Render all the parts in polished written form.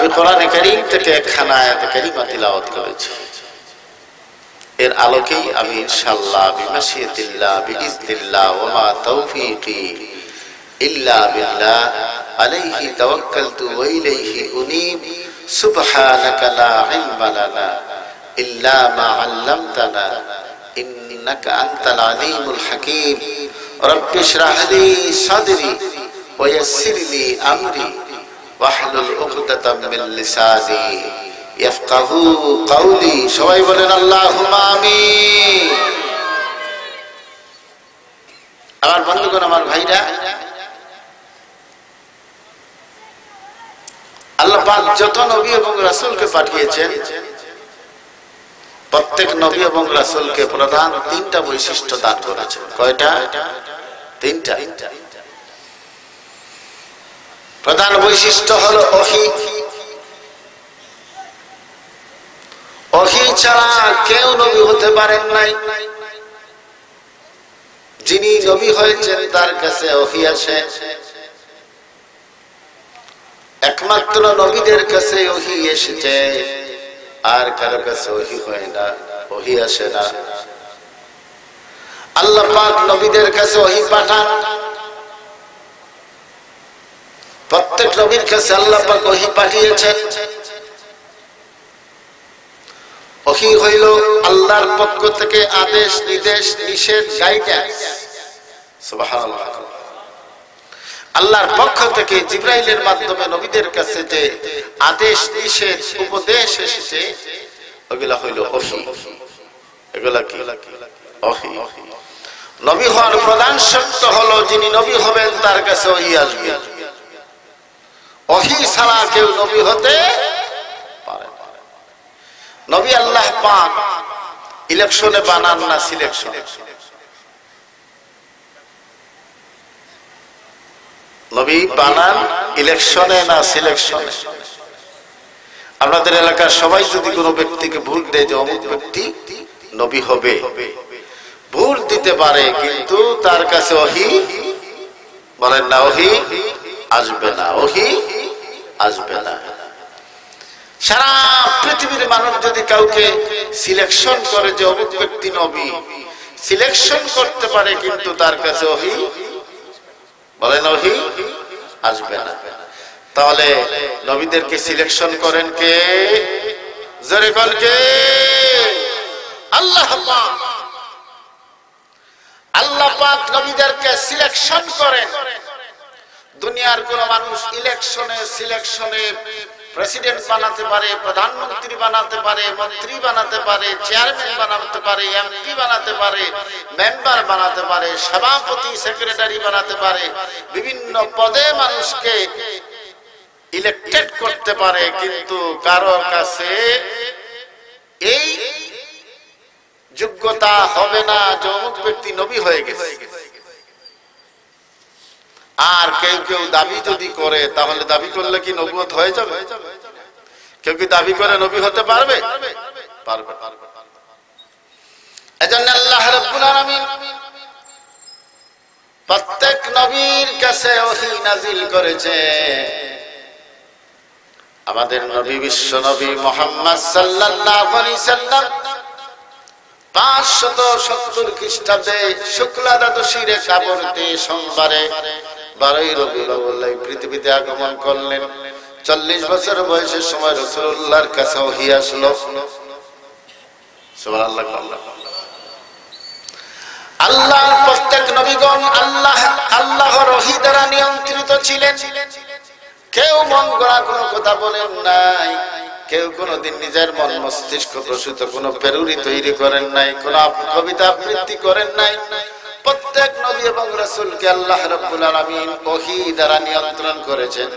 আমি কোরআনে কারীম থেকে একখানা আয়াত কারীমা তিলাওয়াত করেছি। এর আলোকেই আমি ইনশাআল্লাহ বিমাশিয়াতিল্লাহ বিইজনিল্লাহ ওয়া মা তাওফীকি ইল্লা বিল্লাহ আলাইহি তাওয়াক্কালতু ওয়া ইলাইহি উনীব সুবহানাকা লা ইলমা লানা ইল্লা মা 'আল্লামতানা ইন্নাকা আনতাল আলীমুল হাকীম রব্বি ইশরাহ লি সাদরি ওয়া ইয়াসসির লি আমরি ওয়াহলুল উকদাতাম মিন লিসানি ইয়াফকাহু কাওলি। সবাই বলেন আল্লাহুম্মা আমিন। আমার বন্ধুগণ, আমার ভাইরা, আল্লাহ পাক যত নবী এবং রাসূলকে পাঠিয়েছেন, প্রত্যেক নবী এবং রাসূলকে প্রধান তিনটা বৈশিষ্ট্য দান করেছেন। কয়টা? তিনটা। প্রধান বৈশিষ্ট্য হলো ওহী। ওহী ছাড়া কেউ নবী হতে পারেন নাই। যিনি নবী হয়েছেন তার কাছে ওহী আসে। একমাত্র নবীদের কাছে ওহী এসেছে, আর কারো কাছে ওহী হয় না, ওহী আসে না। আল্লাহ পাক নবীদের কাছে ওহী পাঠান। প্রত্যেক নবীর কাছে আল্লাহ পাক ওহী পাঠিয়েছেন। ওহী হইল আল্লাহর পক্ষ থেকে আদেশ, নির্দেশ, নিষেধ, গাইডেন্স। সুবহানাল্লাহ। আল্লাহর পক্ষ থেকে জিবরাইলের মাধ্যমে নবীদের কাছে যে আদেশ, নিষেধ, উপদেশ এসেছে, ওগুলা হইল ওহী। এগুলা কি? ওহী। নবী হওয়ার প্রধান শর্ত হলো যিনি নবী হবেন তার কাছে ওহী আসবে। ওহী ছাড়া কেউ নবী হতে পারে না। নবী আল্লাহ পাক ইলেকশনে বানান না সিলেকশন। নবী বানান ইলেকশনে না সিলেকশনে। আপনাদের এলাকার সবাই যদি কোনো ব্যক্তিকে ভোট দেয় যে অমুক ব্যক্তি নবী হবে, ভোট দিতে পারে, কিন্তু তার কাছে ওহী বলেন না, ওহী আসবে না, ওহী আসবে না। সারা পৃথিবীর মানুষ যদি কাউকে সিলেকশন করে যে অমুক ব্যক্তি নবী, সিলেকশন করতে পারে, কিন্তু তার কাছে ওহী বলেন ওহী আসবে না। তাহলে নবীদেরকে সিলেকশন করেন কে? জোরে বল কে? আল্লাহ পাক। আল্লাহ পাক নবীদেরকে সিলেকশন করেন। দুনিয়ার কোন মানুষ ইলেকশনে সিলেকশনে প্রেসিডেন্ট বানাতে পারে, প্রধানমন্ত্রী বানাতে পারে, মন্ত্রী বানাতে পারে, চেয়ারম্যান বানাতে পারে, এমপি বানাতে পারে, মেম্বার বানাতে পারে, সভাপতি, সেক্রেটারি বানাতে পারে, বিভিন্ন পদে মানুষকে ইলেক্টেড করতে পারে, কিন্তু কারো কাছে এই যোগ্যতা হবে না যে অমুক ব্যক্তি নবী হয়ে গেছে। আর কেউ কেউ দাবি যদি করে, তাহলে দাবি করলে কি নবুয়ত হয়ে যাবে? কেউ কি দাবি করে নবী হতে পারবে? পারবে। এজন্য আল্লাহ রাব্বুল আলামিন প্রত্যেক নবীর কাছে ওহী নাযিল করেছে। আমাদের নবী, বিশ্ব নবী মুহাম্মদ সাল্লাল্লাহু আলাইহি সাল্লাম 570 খ্রিস্টাব্দে শুক্লা দ্বাদশী রেখাবর্তে সোমবারে 12ই রবিউল আউয়াল পৃথিবীতে আগমন করলেন। 40 বছর বয়সের সময় রাসূলুল্লাহর কাছে ওহী আসলো। সুবহানাল্লাহ। আল্লাহর প্রত্যেক নবীগণ আল্লাহর ওহী দ্বারা নিয়ন্ত্রিত ছিলেন। কেউ মন গড়া কোনো কথা বলেন নাই, কেউ কোনদিন নিজের মন মস্তিষ্ক প্রসূত কোনো পেরুরি তৈরি করেন নাই, কোনো কবিতা আবৃত্তি করেন নাই। প্রত্যেক নবী এবং রাসূলকে আল্লাহ রাব্বুল আলামিন ওহী দ্বারা নিয়ন্ত্রণ করেছেন।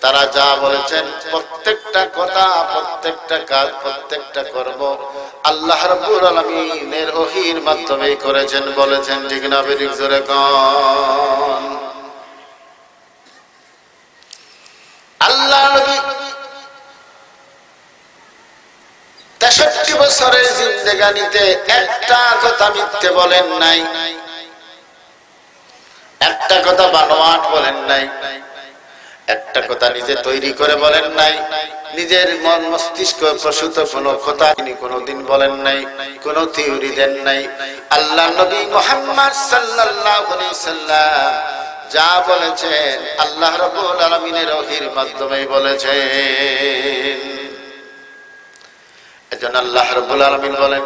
তারা যা বলেছেন, প্রত্যেকটা কথা, প্রত্যেকটা কাজ, প্রত্যেকটা কর্ম আল্লাহ রাব্বুল আলামিনের ওহীর মাধ্যমেই করেছেন। বলেছেন ঠিক না? বেরিক জোরে কোন। আল্লাহ নবী 63 বছরের জিন্দেগানিতে একটা কথা মিথ্যে বলেন নাই, একটা কথা বানোয়াট বলেন নাই, একটা কথা নিজে তৈরি করে বলেন নাই। নিজের মন মস্তিষ্ক প্রসূত কোনো কথা তিনি কোনোদিন বলেন নাই, কোনো থিওরি দেন নাই। আল্লাহ নবী মুহাম্মদ সাল্লাল্লাহু আলাইহি সাল্লাম যা বলেছেন আল্লাহ রাব্বুল আলামিনের ওহীর মাধ্যমে বলেছেন। এজন্য আল্লাহ রাব্বুল আলামিন বলেন,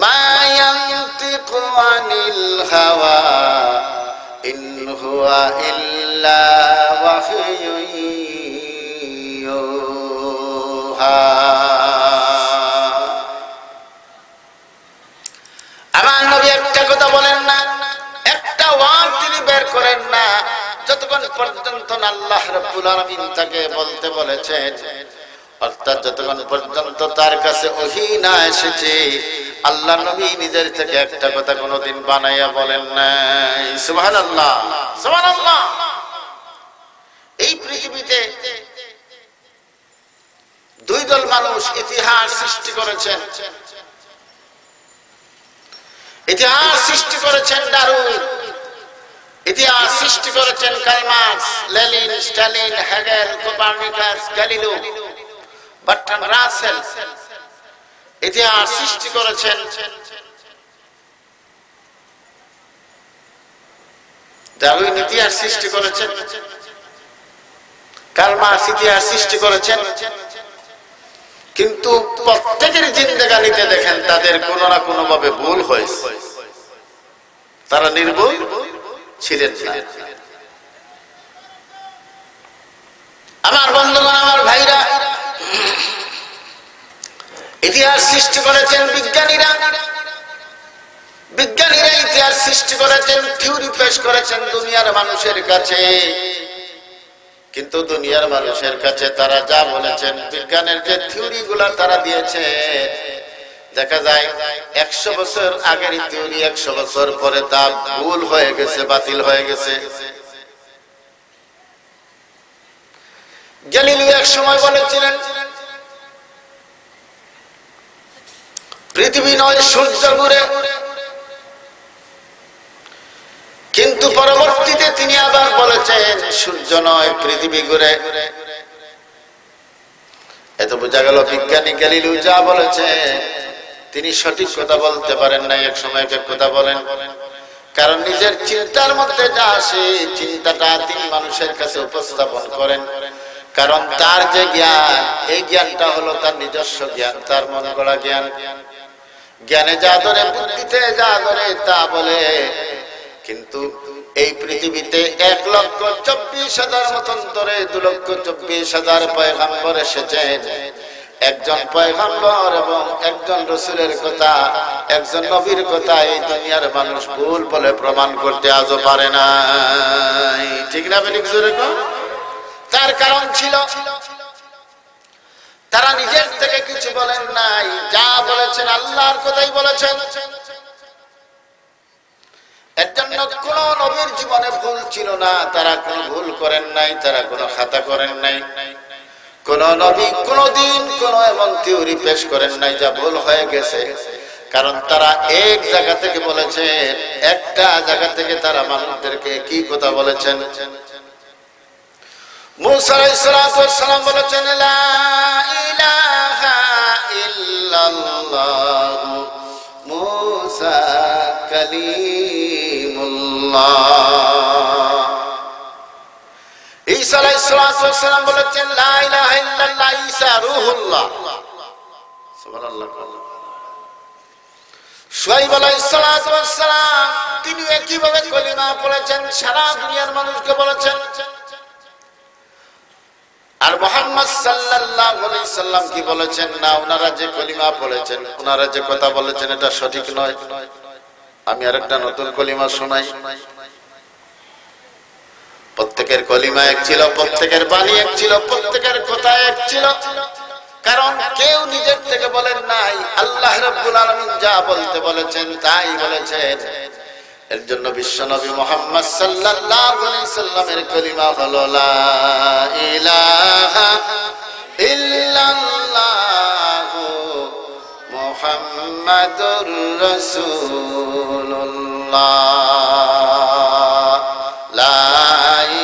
মা ইয়ানতিকু আনিল হাওয়া ইন হুয়া ইল্লা ওয়াহয়ুন ইউহা। আমার নবী একটা কথা বলেন না, একটা ওয়ার্ড তিনি বের করেন না যতক্ষণ পর্যন্ত আল্লাহ রাব্বুল আলামিন তাকে বলতে বলেছেন, অর্থাৎ যতক্ষণ পর্যন্ত তার কাছে ওহী না এসেছে আল্লাহ নবী নিজের থেকে একটা কথা কোনোদিন বানাইয়া বলেন নাই। সুবহানাল্লাহ, সুবহানাল্লাহ। এই পৃথিবীতে দুই দল মানুষ ইতিহাস সৃষ্টি করেছেন। ইতিহাস সৃষ্টি করেছেন ডারউইন, ইতিহাস সৃষ্টি করেছেন Karl Marx, Lenin, Stalin, Hegel, Copernicus, Galileo, Bertrand Russell. ইতিহাস সৃষ্টি করেছেন ডারউইন, ইতিহাস সৃষ্টি করেছেন কার্ল মার্কস, ইতিহাস সৃষ্টি করেছেন। কিন্তু প্রত্যেকের জিন্দেগানিতে দেখেন তাদের কোনো না কোনো ভাবে ভুল হয়েছে, তারা নির্ভুল ছিলেন না। আমার বন্ধুগণ, আমার ভাইরা, ইতিহাস সৃষ্টি করেছেন বিজ্ঞানীরা। বিজ্ঞানীরা ইতিহাস সৃষ্টি করেছেন, থিওরি পেশ করেছেন দুনিয়ার মানুষের কাছে। কিন্তু দুনিয়ার মানুষের কাছে তারা যা বলেছেন, বিজ্ঞানের যে থিওরি গুলা তারা দিয়েছে, দেখা যায় 100 বছর আগের থিওরি 100 বছর পরে তা ভুল হয়ে গেছে, বাতিল হয়ে গেছে। গ্যালিলিও এক সময় বলেছিলেন পৃথিবী নয় সূর্য ঘুরে, কিন্তু পরবর্তীতে তিনি আবার বলেছেন সূর্য নয় পৃথিবী ঘুরে। এত বোঝা গেল বিজ্ঞানী গ্যালিলিও যা বলেছে তিনি সঠিক কথা বলতে পারেন না, এক সময় এক কথা বলেন। কারণ নিজের চিন্তার মধ্যে যা আসে চিন্তাটা তিনি মানুষের কাছে উপস্থাপন করেন। কারণ তার যে জ্ঞান, এই জ্ঞানটা হলো তার নিজস্ব জ্ঞান, তার মন গড়া জ্ঞান। জ্ঞানে যা ধরে, বুদ্ধিতে যা ধরে তা বলে। কিন্তু এই পৃথিবীতে 1,24,000 মতান্তরে 2,24,000 পয়গম্বর এসেছেন। একজন পয়গম্বর এবং একজন রাসূলের কথা, একজন নবীর কথা এই দুনিয়ার মানুষ ভুল বলে প্রমাণ করতে আজও পারে না। ঠিক না বেলিক জোরে কো? তার কারণ ছিল তারা নিজের থেকে কিছু বলেন নাই, যা বলেছেন আল্লাহর কথাই বলেছেন। এর জন্য কোন নবীর জীবনে ভুল ছিল না, তারা কোনো ভুল করেন নাই, তারা কোনো খাতা করেন নাই। কোন নবী কোনদিন কোন এমন থিওরি পেশ করেন নাই যা ভুল হয়ে গেছে। কারণ তারা এক জায়গা থেকে বলেছেন, একটা জায়গা থেকে তারা মানুষদেরকে কি কথা বলেছেন। মুসা আলাইহিস সালাম বলেছেন লা ইলাহা ইল্লাল্লাহ মুসা কালিমুল্লাহ। ঈসা আলাইহিস সালাম বলেছেন লা ইলাহা ইল্লাল্লাহ ঈসা রূহুল্লাহ। সুবহানাল্লাহ। শুআয়ব আলাইহিস সালাম তিনি একইভাবে কলিমা পড়েছেন, সারা দুনিয়ার মানুষকে বলেছেন। আর মুহাম্মদ সাল্লাল্লাহু আলাইহি সাল্লাম কি বলেছেন? না, ওনারা যে কলিমা পড়েছেন, ওনারা যে কথা বলেছেন এটা সঠিক নয়, আমি আরেকটা নতুন কলিমা শোনাই। প্রত্যেকের কলিমা এক ছিল, প্রত্যেকের বাণী এক ছিল, প্রত্যেকের কথা এক ছিল। কারণ কেউ নিজের থেকে বলেন নাই, আল্লাহ রাব্বুল আলামিন যা বলতে বলেছেন তাই বলেছেন। এর জন্য বিশ্বনবী মুহাম্মদ সাল্লাল্লাহু আলাইহি সাল্লামের কলিমা হলো লা ইলাহা ইল্লাল্লাহু মুহাম্মাদুর রাসূলুল্লাহ। লা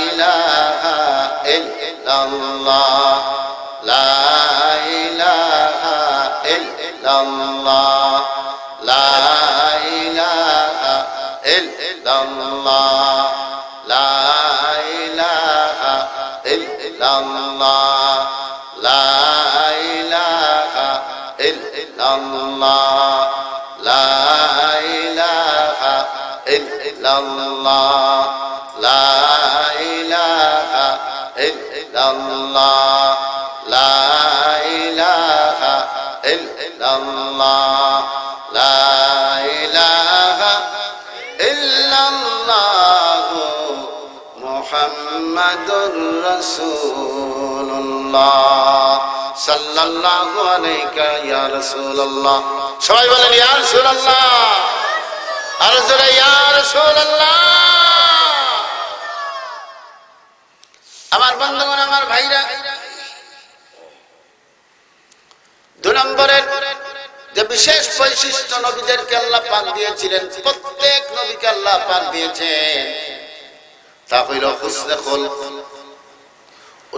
ইলাহা ইল্লাল্লাহ, লা ইল্লাল্লাহ লা ইলাহা ইল্লাল্লাহ লা ইলাহা ইল্লাল্লাহ লা ইলাহা ইল্লাল্লাহ লা ইলাহা ইল্লাল্লাহ লা ইলাহা ইল্লাল্লাহ লা ইলাহা ইল্লাল্লাহ লা ইলাহা ইল্লাল্লাহ মুহাম্মাদুর রাসূলুল্লাহ সাল্লাল্লাহু আলাইকা ইয়া রাসূলুল্লাহ। সবাই বলেন ইয়া রাসূলুল্লাহ, আর জোরে ইয়া রাসূলুল্লাহ। আমার বন্ধুগণ, আমার ভাইরা, 2 নম্বরের যে বিশেষ বৈশিষ্ট্য নবীদেরকে আল্লাহ পাক দিয়েছিলেন, প্রত্যেক নবীকে আল্লাহ পাক দিয়েছেন, তা হইল হুসনে খুলক,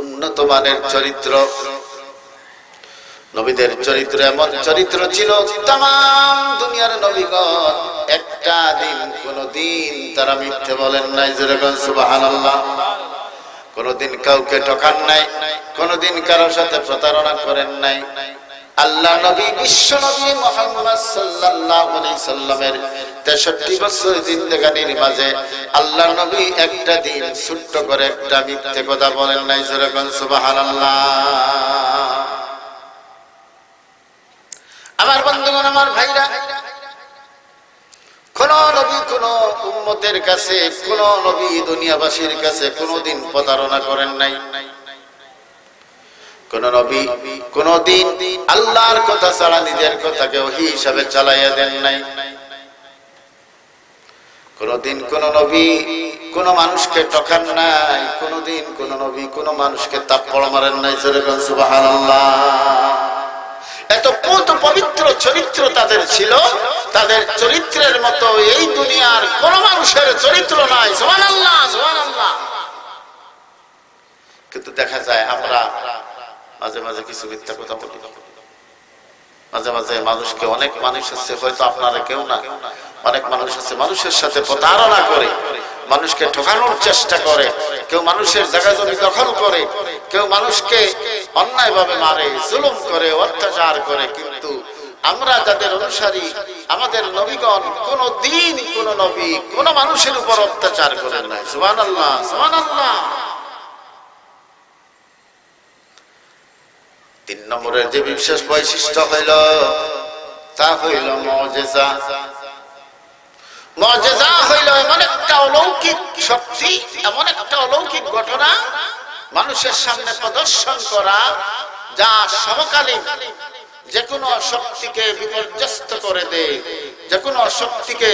উন্নত মানের চরিত্র। নবীদের চরিত্র এমন চরিত্র ছিল, তাম দুনিয়ার নবীগণ একটা দিন কোনদিন তারা মিথ্যে বলেন নাই। যেরকম সুবহানাল্লাহ। কোনদিন কাউকে ঠকান নাই, কোনদিন কারোর সাথে প্রতারণা করেন নাই। আল্লাহ নবী, বিশ্ব নবী মুহাম্মদ সাল্লাল্লাহু আলাইহি সাল্লামের 63 বছর জিন্দেগানির মাঝে আল্লাহ নবী একটা দিন ছোট্ট করে একটা মিথ্যে কথা বলেন নাই। যেরকম সুবহানাল্লাহ। আমার বন্ধুগণ, আমার ভাইরা, কোন নবী কোন উম্মতের কাছে, কোন নবী দুনিয়াবাসীর কাছে কোনদিন প্রতারণা করেন নাই। কোন নবী কোনদিন আল্লাহর কথা ছাড়া নিজের কথাকে ওহী হিসাবে চালাইয়া দেন নাই। কোনদিন কোন নবী কোন মানুষকে ঠকান নাই। কোনদিন কোন নবী কোন মানুষকে থাপ্পড় মারেন নাই। যেরকম সুবহানাল্লাহ। এত পবিত্র চরিত্র তাদের ছিল, তাদের চরিত্রের মতো এই দুনিয়ার কোন মানুষের চরিত্র নাই। সুবহানাল্লাহ, সুবহানাল্লাহ। কিন্তু দেখা যায় আমরা মাঝে মাঝে কিছু মিথ্যা কথা বলি, মাঝে মাঝে মানুষকে, অনেক মানুষ আছে, হয়তো আপনারা কেউ না, অনেক মানুষ আছে মানুষের সাথে প্রতারণা করে, মানুষকে ঠকানোর চেষ্টা করে, কেউ মানুষের জায়গা জমি দখল করে, কেউ মানুষকে অন্যায়ভাবে মারে, জুলুম করে, অত্যাচার করে। কিন্তু আমরা যাদের অনুসারী, আমাদের নবীগণ কোন দিন কোন নবী কোন মানুষের উপর অত্যাচার করেন নাই। সুবহানাল্লাহ, সুবহানাল্লাহ। 3 নম্বরের যে বিশেষ বৈশিষ্ট্য হইল, তা হইল মুজিজা। মুজিজা হইল এমন একটা অলৌকিক শক্তি, এমন একটা অলৌকিক ঘটনা মানুষের সামনে প্রদর্শন করা, যা সমকালীন যে কোনো শক্তিকে বিপর্যস্ত করে দেয়, যে কোনো শক্তিকে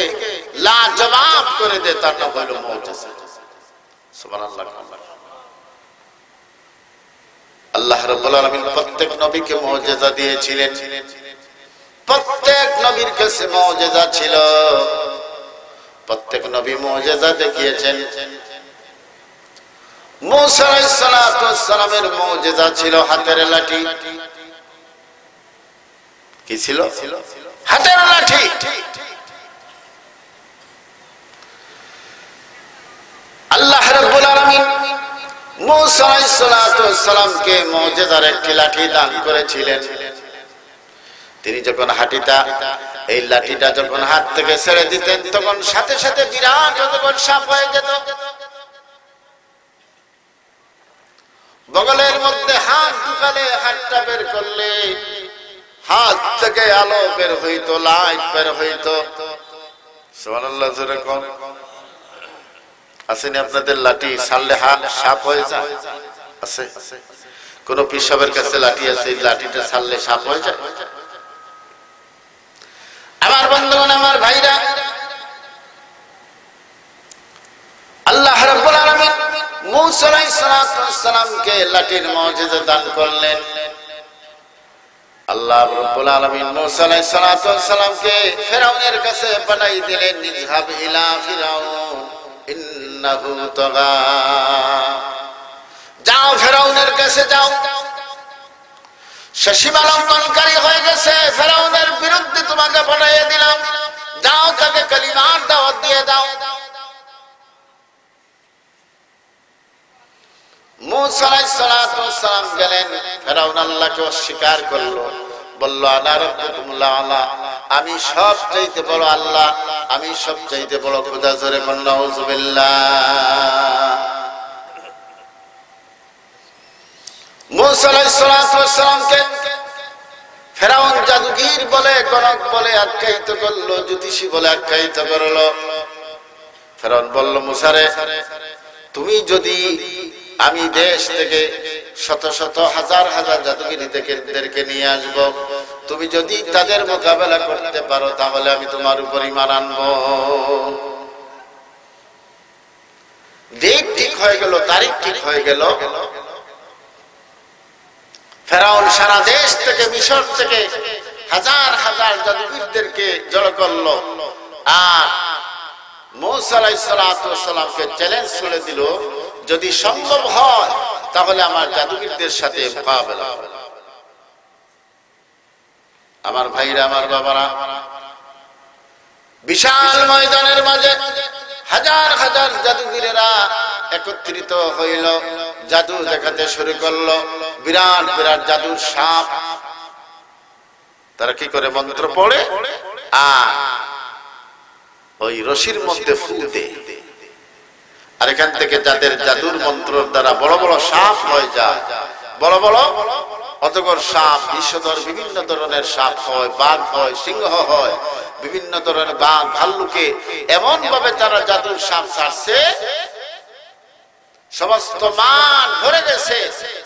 লাজবাব করে দেয়, তার নাম হইল মুজিজা। সুবহানাল্লাহ। আল্লাহ রাব্বুল আলামিন প্রত্যেক নবীকে মুজিজা দিয়েছিলেন। প্রত্যেক নবীর কাছে মুজিজা ছিল, প্রত্যেক নবী মুজিজা দেখিয়েছেন। মূসা আলাইহিস সালাতু ওয়াস সালামের মুজিজা ছিল হাতের লাঠি। কি ছিল? হাতের লাঠি। আল্লাহ রাব্বুল আলামিন মূসা আলাইহিস সালাতু ওয়াস সালামকে মুজিজার একটি লাঠি দান করেছিলেন। তিনি যখন এই লাঠিটা যখন হাত থেকে ছেড়ে দিতেন, তখন সাথে সাথে বিরাট অজগর সাপ হয়ে যেত। বগলের মধ্যে হাত ঢুকালে, হাতটা বের করলে হাত থেকে আলো বের হইতো, লাইট বের হইতো। সুবহানাল্লাহ। যেরকম আসেনি আপনাদের লাঠি ছাড়লে সাপ হয়ে যায়? আছে? কোন পিসাবের কাছে লাঠি আছে, লাঠিটা ছাড়লে সাপ হয়ে যায়? আমার বন্ধুগণ, আমার ভাইরা, আল্লাহ রাব্বুল আলামিন মূসা আলাইহিস সালামকে লাঠির মুজিজা দান করলেন। আল্লাহ রাব্বুল আলামিন মূসা আলাইহিস সালামকে ফিরআউনের কাছে পাঠাই দিলেন। ইযহাব ইলা ফিরআউন ইন্নাহু তাগা। যাও ফিরআউনের কাছে যাও, সে সীমা লঙ্ঘনকারী হয়ে গেছে, ফেরাউনের বিরুদ্ধে তোমাকে পাঠিয়ে দিলাম, যাও তাকে কালিমার দাওয়াত দিয়ে দাও। মূসা আলাইহিস সালাতু ওয়াস সালাম গেলেন, ফেরাউন আল্লাহকে অস্বীকার করলো, বলল আনা রাব্বুকুমুল আলা, আমি সবচাইতে বড় আল্লাহ, আমি সবচাইতে বড় খোদা। জোরে বল নাউযুবিল্লাহ। মূসা আলাইহিস সালাতু ওয়াস সালামকে ফেরাউন জাদুগীর বলে, গণক বলে আখ্যায়িত করলো, জ্যোতিষী বলে আখ্যায়িত করলো। ফেরাউন বলল, মূসা রে, তুমি যদি, আমি দেশ থেকে শত শত হাজার হাজার জাদুগিরীদেরকে নিয়ে আসব, তুমি যদি তাদের মোকাবেলা করতে পারো তাহলে আমি তোমার উপর ঈমান আনবো। ডেট ঠিক হয়ে গেল, তারিখ ঠিক হয়ে গেল। ফেরাউন সারা দেশ থেকে, মিশর থেকে হাজার হাজার জাদুগিরদেরকে জড়ো করলো, আর মূসা আলাইহিস সালাতু ওয়াস সালামকে চ্যালেঞ্জ করে দিল, যদি সম্ভব হয় তাহলে আমার জাদুগিরদের সাথে মোকাবেলা। আমার ভাইরা, আমার বাবারা, বিশাল ময়দানের মাঝে হাজার হাজার জাদুগিরেরা একত্রিত হইল, জাদু দেখাতে শুরু করলো। বিরাট বিরাট জাদুর সাপ, তারা কি করে মন্ত্র পড়ে আর ওই রশির মধ্যে ফু দেয়, আর এখান থেকে যাদের জাদুর মন্ত্রের দ্বারা বড় বড় সাপ হয়ে যায়, বড় বড় অজগর সাপ, বিষধর বিভিন্ন ধরনের সাপ হয়, বাঘ হয়, সিংহ হয়, বিভিন্ন ধরনের বাঘ, ভাল্লুকে এমন ভাবে তারা জাদুর সাপ ছাড়ছে, সমস্ত মান ভরে গেছে।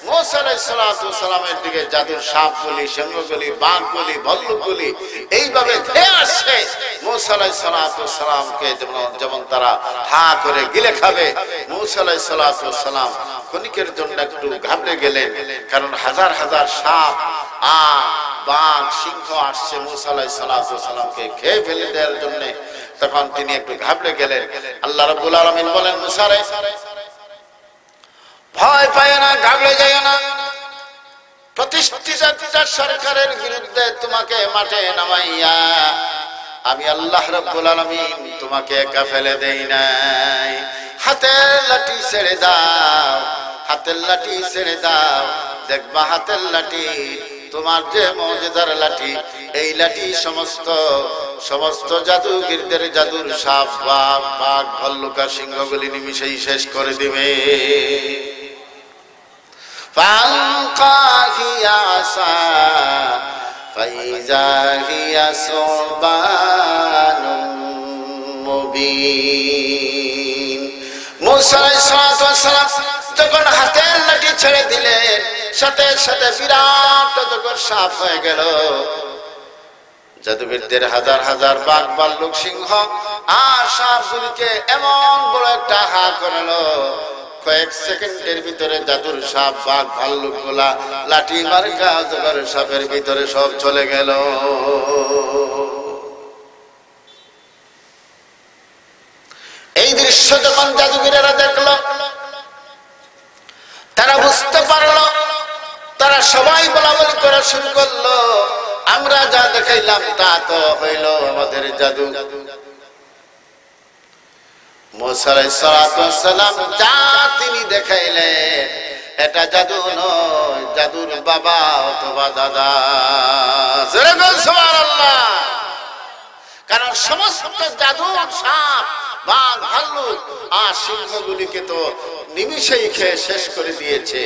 মূসা আলাইহিস সালাতু ওয়াস সালামের দিকে জাদুর সাপগুলি, সিংহগুলি, বাঘগুলি, ভাল্লুকগুলি এইভাবে ধেয়ে আসছে। মূসা আলাইহিস সালাতু ওয়াস সালামকে যেমন তারা হা করে গিলে খাবে, মূসা আলাইহিস সালাতু ওয়াস সালাম ক্ষণিকের জন্য একটু ঘাবড়ে গেলেন, কারণ হাজার হাজার সাপ আর বাঘ, সিংহ আসছে মূসা আলাইহিস সালাতু ওয়াস সালামকে খেয়ে ফেলে দেওয়ার জন্য। তখন তিনি একটু ঘাবড়ে গেলেন। আল্লাহ রাব্বুল আলামিন বলেন, মূসা রে, ভয় পায় না, ঘাবড়ে যায় না, প্রতিষ্ঠিত একটা সরকারের বিরুদ্ধে তোমাকে মাঠে নামাইয়া আমি আল্লাহ রাব্বুল আলামিন তোমাকে একা ফেলে দেই নাই। হাতের লাঠি ছেড়ে দাও, হাতের লাঠি ছেড়ে দাও, দেখবা হাতের লাঠি, তোমার যে মুজিজার লাঠি, এই লাঠি সমস্ত জাদুগিরদের জাদুর সাপ, বাঘ, ভাল্লুক, সিংহগুলি নিমিষেই শেষ করে দিবে। فألقى هي عصاه فإذا هي ثعبان مبين। মূসা আলাইহিস সালাতু ওয়াস সালাম যখন হাতের লাঠি ছেড়ে দিলেন, সাথে সাথে বিরাট অজগর সাপ হয়ে গেল। জাদুবিদদের হাজার হাজার বাঘ, ভাল্লুক, সিংহ আর সাপগুলিকে এমন বড় একটা হা করলো, কয়েক সেকেন্ডের ভিতরে জাদুর সাপ, বাঘ, ভাল্লুক গুলা লাঠি মার্কা অজগর সাপের ভিতরে সব চলে গেল। এই দৃশ্য যখন জাদুগিরেরা দেখলো, তারা বুঝতে পারলো, তারা সবাই বলাবলি করা শুরু করলো, আমরা যা দেখাইলাম তা তো হইল আমাদের জাদু। মূসা আলাইহিস সালাতু ওয়াস সালাম যা তিনি দেখাইলেন, এটা জাদু নয়, জাদুর বাবা অথবা দাদা। জোরে বল সুবহানাল্লাহ। কারণ সমস্ত জাদুর সাপ, বাঘ, ভাল্লুক আর সিংহগুলিকে তো নিমিষেই খেয়ে শেষ করে দিয়েছে।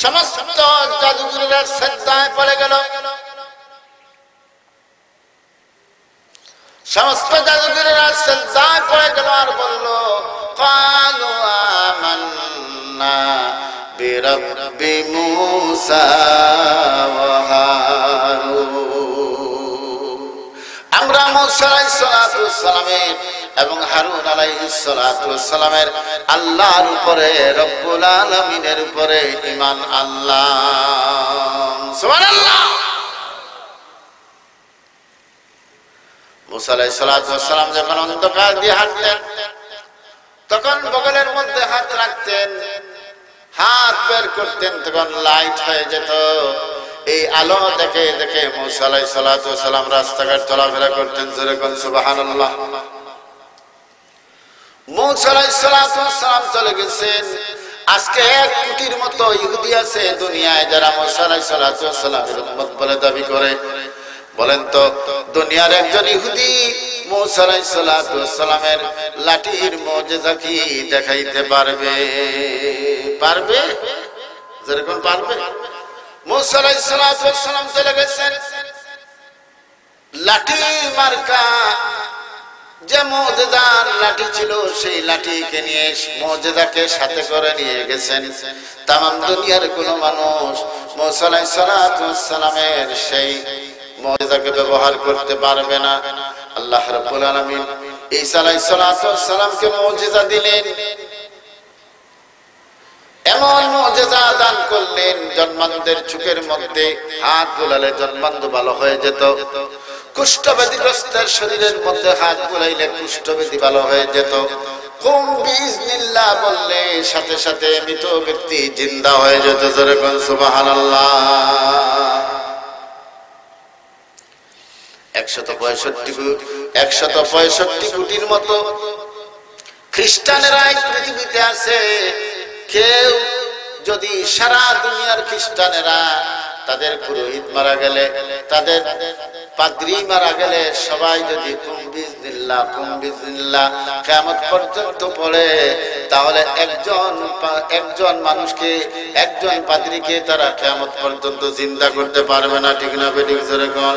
সমস্ত জাদুগুলিরা সিজদায় পড়ে গেল, সমস্ত জাদুগিরেরা সিজদায় পড়ে গেল আর বলল, ক্বালু আমান্না বিরাব্বি মূসা ওয়া হারুন। আমরা মূসা আলাইহিস সালাতু ওয়াস সালামের এবং হারুন আলাইহিস সালাতু ওয়াস সালামের আল্লাহর উপরে, রব্বুল আলামিনের উপরে ঈমান আনলাম। সুবহানাল্লাহ। মূসা আলাইহিস সালাতু ওয়াস সালাম যখন অন্ধকার দিয়ে হাঁটতেন, তখন বগলের মধ্যে হাত রাখতেন, হাত বের করতেন, তখন লাইট হয়ে যেত। এই আলো দেখে দেখে মুসা আলাইহিস সালাতু ওয়াস সালাম রাস্তাঘাট চলাফেরা করতেন। জোরে কোন সুবহানাল্লাহ। মুসা আলাইহিস সালাতু ওয়াস সালাম চলে গেছেন। আজকে 1 কোটির মতো ইহুদি আছে দুনিয়ায় যারা মুসা আলাইহিস সালাতু ওয়াস সালামের উম্মত বলে দাবি করে। বলেন তো দুনিয়ার একজন ইহুদি মুসা আলাইহিস সালাতু ওয়াস সালামের লাঠির মুজিজা কি দেখাইতে পারবে? পারবে? যেরকম পারবে। মুসা আলাইহিস সালাতু ওয়াস সালাম চলে গেছেন, লাঠি মার্কা যে মুজিজার লাঠি ছিল সেই লাঠিকে নিয়ে মুজিজাকে সাথে করে নিয়ে গেছেন। তামাম দুনিয়ার কোন মানুষ মুসা আলাইহিস সালাতু ওয়াস সালামের সেই মুজিজাকে ব্যবহার করতে পারবে না। আল্লাহ রাব্বুল আলামিন ঈসা আলাইহিস সালাতু ওয়াস সালামকে মুজিজা দিলেন, এমন মুজিজা দান করলেন জন্মান্ধের চোখের মধ্যে হাত বুলালে জন্মান্ধ ভালো হয়ে যেত। কুষ্ঠব্যাধিগ্রস্তের শরীরের মধ্যে হাত বুলাইলে কুষ্ঠব্যাধি ভালো হয়ে যেত। কুম বিইজনিল্লাহ বললে সাথে সাথে মৃত ব্যক্তি জিন্দা হয়ে যেত। জোরে কোন সুবহানাল্লাহ। 165 কোটির মতো খ্রিস্টানেরা পৃথিবীতে আছে। কেউ যদি সারা দুনিয়ার খ্রিস্টানেরা তাদের পুরোহিত মারা গেলে, তাদের পাদ্রী মারা গেলে সবাই যদি কুম বিইজনিল্লাহ কিয়ামত পর্যন্ত পড়ে, তাহলে একজন মানুষকে, একজন পাদ্রীকে তারা কিয়ামত পর্যন্ত জিন্দা করতে পারবে না। ঠিক না বেঠিক? জোরে কোন।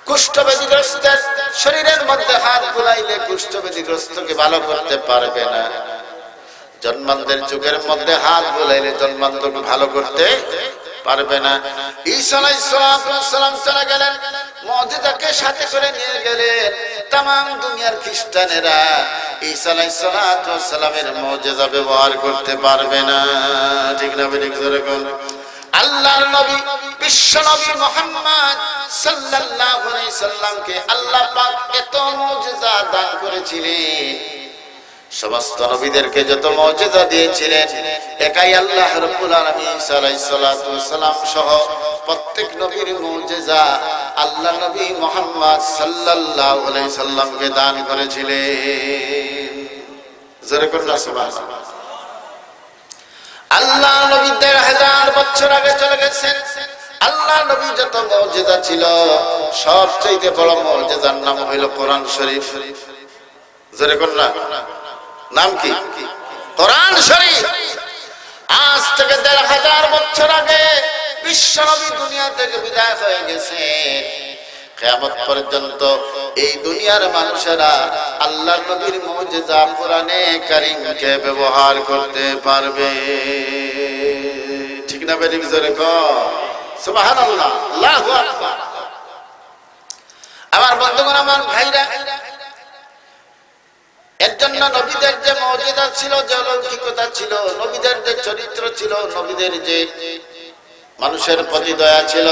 কুষ্ঠব্যাধিগ্রস্তের শরীরের মধ্যে হাত বুলাইলে কুষ্ঠব্যাধিগ্রস্তকে ভালো করতে পারবে না। জন্মান্ধের যুগের মধ্যে হাত বুলাইলে জন্মান্ধকে ভালো করতে পারবে না। ঈসা আলাইহিস সালাম চলে গেলেন, মুজিজাকে সাথে করে নিয়ে গেলেন। তামাম দুনিয়ার খ্রিস্টানেরা ঈসা আলাইহিস সালামের মুজিজা ব্যবহার করতে পারবে না। ঠিক না বেঠিক? জোরে কোন। আল্লাহর নবী বিশ্ব নবী মুহাম্মদ সাল্লাল্লাহু আলাইহি সাল্লামকে আল্লাহ পাক এত মুজিজা দান করেছিলেন, সমস্ত নবীদেরকে যত মুজিজা দিয়েছিলেন একাই আল্লাহ রাব্বুল আলামিন ঈসা আলাইহিস সালাতু ওয়াস সালাম সহ প্রত্যেক নবীর মুজিজা আল্লাহ নবী মুহাম্মদ সাল্লাল্লাহু আলাইহি সাল্লামকে দান করেছিলেন। জোরে করুন সুবহানাল্লাহ। আল্লাহ নবী ১৫০০ বছর আগে চলে গেছেন। আল্লাহ নবী যত মুজিজা ছিল সবচেয়ে বড় মুজিজার নাম হইল কোরআন শরীফ। জোরে করুন না। নাম কি? কোরআন শরীফ। আজ থেকে ১৫০০ বছর আগে বিশ্ব নবী দুনিয়া থেকে বিদায় হয়ে গেছে। কিয়ামত পর্যন্ত এই দুনিয়ার মানুষেরা আল্লাহর নবীর মুজিজা কোরআনে কারীমকে ব্যবহার করতে পারবে। ঠিক না বেঠিক? জোরে কোন সুবহানাল্লাহ। আল্লাহু আকবার। আমার বন্ধুগণ, আমার ভাইরা, এর জন্য নবীদের যে মুজিজা ছিল, যে অলৌকিকতা ছিল, নবীদের যে চরিত্র ছিল, নবীদের যে মানুষের প্রতি দয়া ছিল,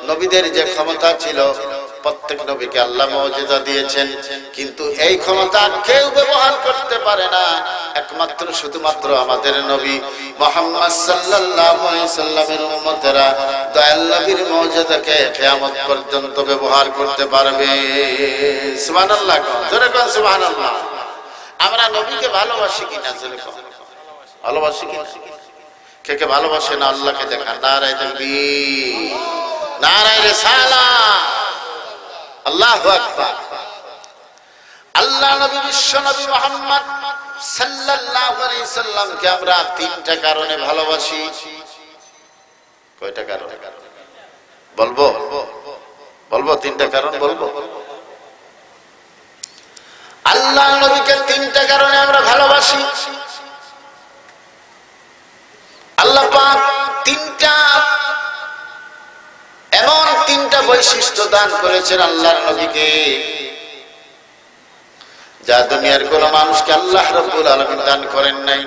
নবীদের যে ক্ষমতা ছিল, প্রত্যেক নবীকে আল্লাহ মুজিজা দিয়েছেন। কিন্তু এই ক্ষমতা কেউ ব্যবহার করতে পারে না, একমাত্র শুধুমাত্র আমাদের নবী মুহাম্মদ সাল্লাল্লাহু আলাইহি সাল্লামের উম্মতেরা দয়াল নবীর মুজিজাকে কিয়ামত পর্যন্ত ব্যবহার করতে পারবে। সুবহানাল্লাহ। জোরে কোন সুবহানাল্লাহ। আমরা নবীকে ভালোবাসি কিনা? জোরে কোন ভালোবাসি কিনা? কে কে ভালোবাসে না আল্লাহকে? দেখা। নারায়ে তাকবীর, নারায়ে রিসালাত, আল্লাহু আকবার। আল্লাহ নবী বিশ্ব নবী মুহাম্মদ সাল্লাল্লাহু আলাইহি সাল্লামকে আমরা 3টা কারণে ভালোবাসি। কয়টা কারণে বলবো? 3টা কারণ বলবো। আল্লাহ নবীকে 3টা কারণে আমরা ভালোবাসি। আল্লাহ পাক এমন 3টা বৈশিষ্ট্য দান করেছেন আল্লাহর নবীকে, যা দুনিয়ার কোন মানুষকে আল্লাহ রাব্বুল আলামিন দান করেন নাই।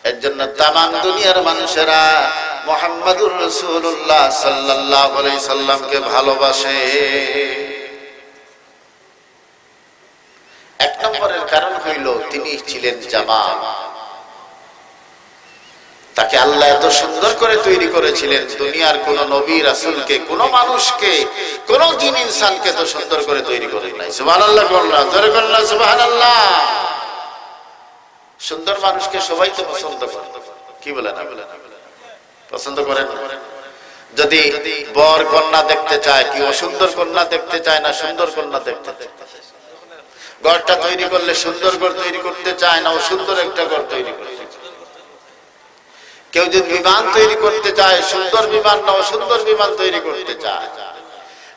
এর জন্য তামাম দুনিয়ার মানুষেরা মুহাম্মাদুর রাসূলুল্লাহ সাল্লাল্লাহু আলাইহি সাল্লামকে ভালোবাসে। 1 নম্বরের কারণ হইল তিনি ছিলেন জামাল। তাকে আল্লাহ এত সুন্দর করে তৈরি করেছিলেন, দুনিয়ার কোন নবী রাসূলকে, কোন মানুষকে, কোন জিন ইনসানকে তো সুন্দর করে তৈরি করেন নাই। সুবহানাল্লাহ বললাম, জোরে বললাম সুবহানাল্লাহ। সুন্দর মানুষকে সবাই তো পছন্দ করে, কি বলেন? পছন্দ করেন? যদি বর কন্যা দেখতে চায়, কি অসুন্দর কন্যা দেখতে চায় না সুন্দর কন্যা দেখতে চায়? ঘরটা তৈরি করলে সুন্দর ঘর তৈরি করতে চায় না অসুন্দর একটা ঘর তৈরি করতে চায়? কেউ যদি বিমান তৈরি করতে চায়, সুন্দর বিমান না অসুন্দর বিমান তৈরি করতে চায়?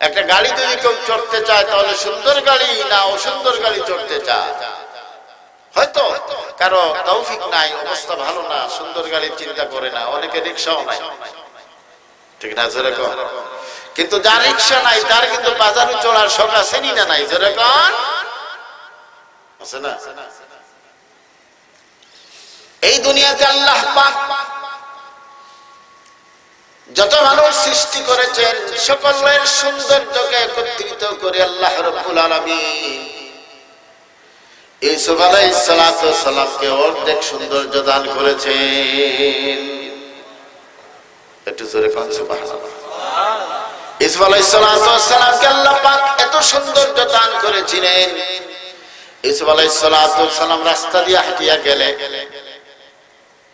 একটা গাড়ি যদি কেউ চড়তে চায়, তাহলে সুন্দর গাড়ি না অসুন্দর গাড়ি চড়তে চায়? হয়তো কারো তৌফিক নাই, অবস্থা ভালো না, সুন্দর গাড়ির চিন্তা করে না, অনেকে রিক্সাও নাই, ঠিক না? যেরকম কিন্তু যার রিক্সা নাই তার কিন্তু বাজারে চড়ার শখ আছে না নাই? যেরকম আছে না? এই দুনিয়াতে আল্লাহ পাক যত মানুষ সৃষ্টি করেছেন, সকলের সৌন্দর্যকে একত্রিত করে আল্লাহ রাব্বুল আলামিন ইউসুফ আলাইহিস সালাতু ওয়াস সালামকে অর্ধেক সৌন্দর্য দান করেছেন। একটু জোরে কোন সুবহানাল্লাহ। ইউসুফ আলাইহিস সালাতু ওয়াস সালামকে আল্লাহ পাক এত সৌন্দর্য দান করেছিলেন। ইউসুফ আলাইহিস সালাতু ওয়াস সালাম রাস্তা দিয়ে হাঁটিয়া গেলে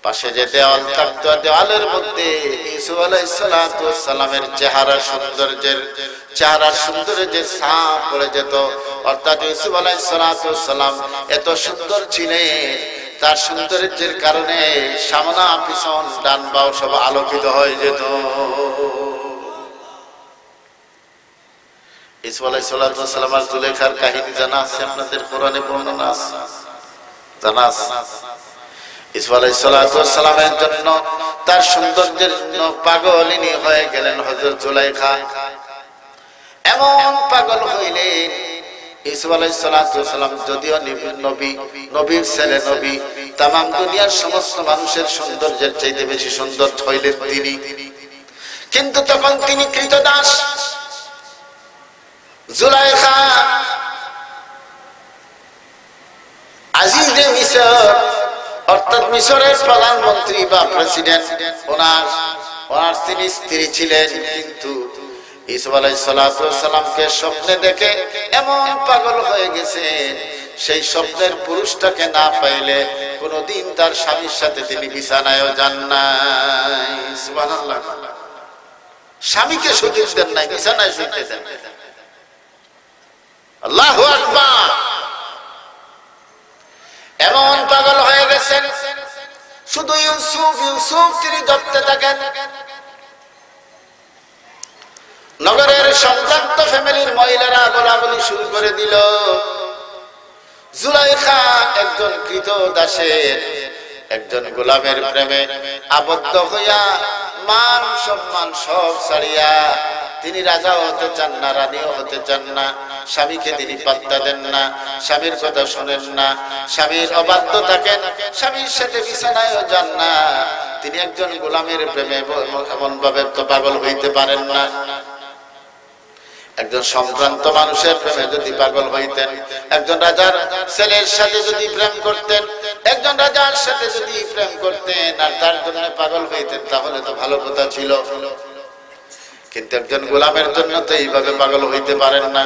পাশে যে দেওয়াল থাকতো, দেওয়ালের মধ্যে ইউসুফ আলাইহিস সালাতু ওয়াস সালামের চেহারার সৌন্দর্যের ছাপ পড়ে যেত। অর্থাৎ ইউসুফ আলাইহিস সালাতু ওয়াস সালাম এত সুন্দর ছিলেন, তার সৌন্দর্যের কারণে সামনা পিছন ডান বাও সব আলোকিত হয়ে যেত। ইউসুফ আলাইহিস সালাতু ওয়াস সালাম আর জুলেখার কাহিনী জানা আছে আপনাদের? কোরআনে বর্ণনা আছে, জানা আছে? ইউসুফ আলাইহিস সালাতু ওয়াস সালামের জন্য, তার সৌন্দর্যের জন্য পাগলিনী হয়ে গেলেন হযরত জুলাইখা। এমন পাগল হইলেন, ইউসুফ আলাইহিস সালাতু ওয়াস সালাম যদিও নবীর ছেলে, নবী, তামাম দুনিয়ার সমস্ত মানুষের সৌন্দর্যের চাইতে বেশি সুন্দর হইলেন তিনি। কিন্তু তখন তিনি কৃতদাস। জুলাইখা আজিজে মিসর, অর্থাৎ মিশরের প্রধানমন্ত্রী বা প্রেসিডেন্ট, ওনার তিনি স্ত্রী ছিলেন। কিন্তু ইউসুফ আলাইহিস সালাতু ওয়াস সালামকে স্বপ্নে দেখে এমন পাগল হয়ে গেছেন, সেই স্বপ্নের পুরুষটাকে না পাইলে কোনদিন তার স্বামীর সাথে তিনি বিছানায়ও যান নাই। সুবহানাল্লাহ। স্বামীকে সুযোগ দেন নাই, বিছানায় শুইতে দেন। আল্লাহু আকবার। এমন পাগল হয়ে গেছেন, শুধু ইউসুফ তিনি ধরতে থাকেন। নগরের সম্ভ্রান্ত ফ্যামিলির মহিলারা বলাবলি শুরু করে দিল। জুলাইখা একজন কৃত দাসের, একজন গোলামের প্রেমে আবদ্ধ হইয়া মান সম্মান সব ছাড়িয়া তিনি রাজাও হতে চান না, রানীও হতে চান না। স্বামীকে তিনি পাত্তা দেন না, স্বামীর কথা শোনেন না, স্বামীর অবাধ্য থাকেন, স্বামীর সাথে বিছানায়ও যান না। তিনি একজন গোলামের প্রেমে এমন ভাবে তো পাগল হইতে পারেন না। একজন সম্ভ্রান্ত মানুষের প্রেমে যদি পাগল হইতেন, একজন রাজার ছেলের সাথে যদি প্রেম করতেন, একজন রাজার সাথে যদি প্রেম করতেন আর তার জন্য পাগল হইতেন, তাহলে তো ভালো কথা ছিল। কিন্তু একজন গোলামের জন্য তো এইভাবে পাগল হইতে পারেন না।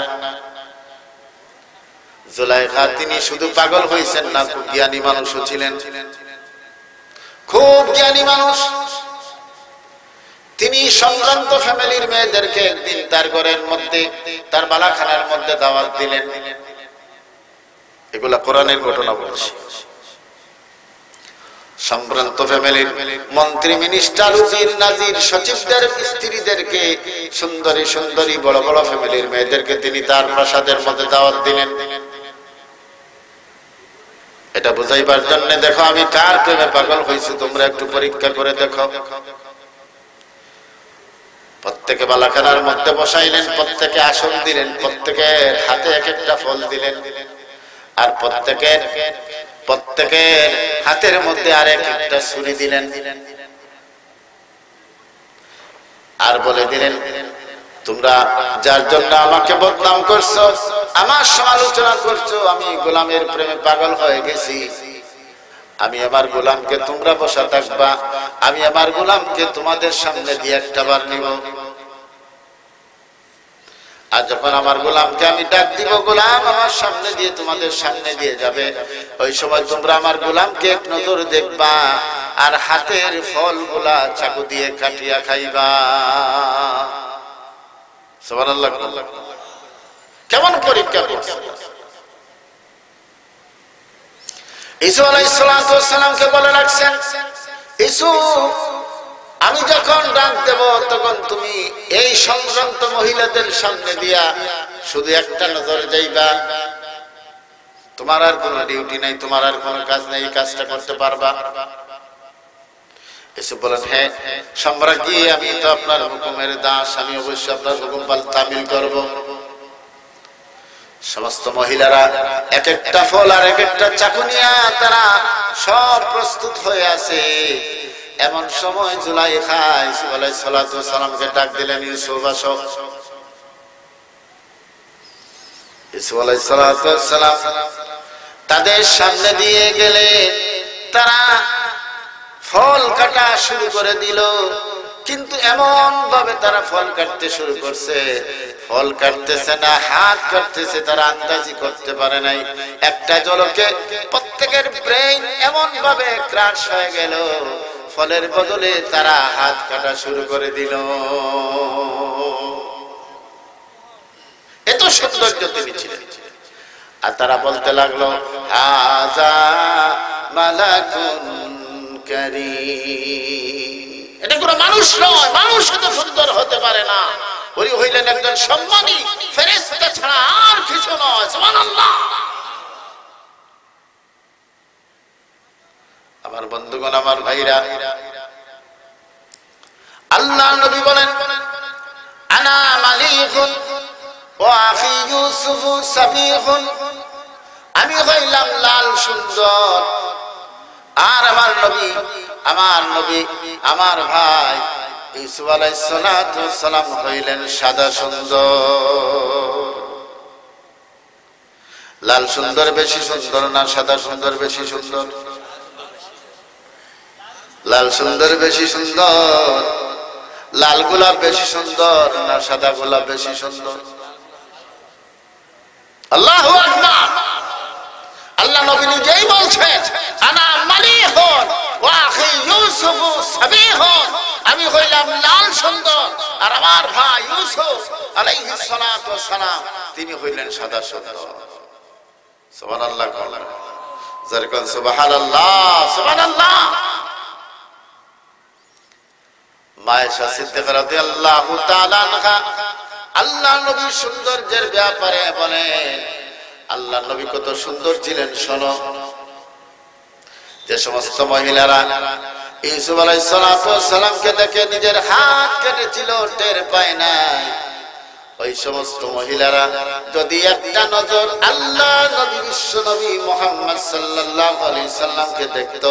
জুলাইখা তিনি শুধু পাগল হইছেন না, খুব জ্ঞানী মানুষও ছিলেন, খুব জ্ঞানী মানুষ। তিনি সম্ভ্রান্ত ফ্যামিলির মেয়েদেরকে একদিন তার ঘরের মধ্যে, তার বালাখানার মধ্যে দাওয়াত দিলেন। এগুলা কোরআনের ঘটনা বলছি। সম্ভ্রান্ত ফ্যামিলির মন্ত্রী, মিনিস্টার, উজির, নাজির, সচিবদের স্ত্রীদেরকে, সুন্দরী সুন্দরী বড় বড় ফ্যামিলির মেয়েদেরকে তিনি তার প্রাসাদের মধ্যে দাওয়াত দিলেন। এটা বুঝাইবার জন্য, দেখো আমি কার প্রেমে পাগল হয়েছি, তোমরা একটু পরীক্ষা করে দেখো। প্রত্যেকে বালাখানার মধ্যে বসাইলেন, প্রত্যেকে আসন দিলেন, প্রত্যেকের হাতে এক একটা ফল দিলেন, আর প্রত্যেকের হাতের মধ্যে আরেক একটা ছুরি দিলেন, আর বলে দিলেন, তোমরা যার জন্য আমাকে বদনাম করছো, আমার সমালোচনা করছো, আমি গোলামের প্রেমে পাগল হয়ে গেছি, আমি আমার গোলামকে তোমরা বসা থাকবা, আমি আমার গোলামকে তোমাদের সামনে দিয়ে একটা বার নিব। আর যখন আমার গোলামকে আমি ডাক দিব, গোলাম আমার সামনে দিয়ে তোমাদের সামনে দিয়ে যাবে, ওই সময় তোমরা আমার গোলামকে এক নজর দেখবা আর হাতের ফলগুলা চাকু দিয়ে কাটিয়া খাইবা। সুবহানাল্লাহ। কেমন পরীক্ষা করছে। ইসু আলাইহিস সালামকে বলে রাখছেন, ইসু আমি যখন ডাক দেব তখন তুমি এই সংযন্ত মহিলাদের সামনে দিয়া শুধু একটা নজর যাইবা, তোমার আর কোনো ডিউটি নাই, তোমার আর কোনো কাজ নাই, এই কাজটা করতে পারবা? ইসু বলেন, হ্যাঁ সম্রাজ্ঞী, আমি তো আপনার হুকুমের দাস, আমি অবশ্যই আপনার হুকুম তামিল করব। সমস্ত মহিলারা এক একটা ফল আর এক একটা চাকু নিয়ে তারা সব প্রস্তুত হয়ে আছে। এমন সময় জুলাইখা ইউসুফ আলাইহিস সালামকে ডাক দিলেন, ইউসুফ আসো। ইউসুফ আলাইহিস সালাম তাদের সামনে দিয়ে গেলেন, তারা ফল কাটা শুরু করে দিল। কিন্তু এমন ভাবে তারা ফল কাটতে শুরু করছে, ফল কাটতেছে না হাত কাটতেছে, তারা আন্দাজি করতে পারে নাই। একটা ঝলকে প্রত্যেকের ব্রেইন এমন ভাবে ক্রাশ হয়ে গেল, ফলের বদলে তারা হাত কাটা শুরু করে দিল। এত সৌন্দর্য তিনি ছিলেন। আর তারা বলতে লাগলো, হাযা মালাকুন কারীম, এটা কোনো মানুষ নয়, মানুষ এত সুন্দর হতে পারে না। উনি হইলেন একজন সম্মানী ফেরেশতা ছাড়া আর কিছু নয়। সুবহানাল্লাহ। আমার বন্ধুগণ, আমার ভাইরা, আল্লাহ নবী বলেন, আনা মালিকুন ওয়া আখি ইউসুফ সাবিহুন, আমি হইলাম লাল সুন্দর আর আমার নবী আমার ভাই ইউসুফ আলাইহিস সালাম হইলেন সাদা সুন্দর। লাল সুন্দর বেশি সুন্দর না সাদা সুন্দর বেশি সুন্দর? লাল সুন্দর বেশি সুন্দর। লাল গোলাপ বেশি সুন্দর না সাদা গোলাপ বেশি সুন্দর? আল্লাহু আকবার। আল্লাহ নবী নিজেই বলছেন, আনা মালিকুন ওয়া আখি ইউসুফ সাবিহুন, আমি হইলাম লাল সুন্দর আর আমার ভাই ইউসুফ আলাইহিস সালাম তিনি হইলেন সাদা সুন্দর। সুবহানাল্লাহ। যারকান সুবহানাল্লাহ, সুবহানাল্লাহ। মায়েশা সিদ্দিকা রাদিয়াল্লাহু তাআলা আনহা আল্লাহ নবীর সৌন্দর্যের ব্যাপারে বলেন, আল্লাহ নবী কত সুন্দর ছিলেন। শোনো, যে সমস্ত মহিলারা ইউসুফ আলাইহিস সালামকে দেখে নিজের হাত কেটেছিল, টের পায় নাই, ওই সমস্ত মহিলারা যদি একটা নজর আল্লাহ নবী বিশ্ব নবী মুহাম্মদ সাল্লাল্লাহু আলাইহি সাল্লামকে দেখতো,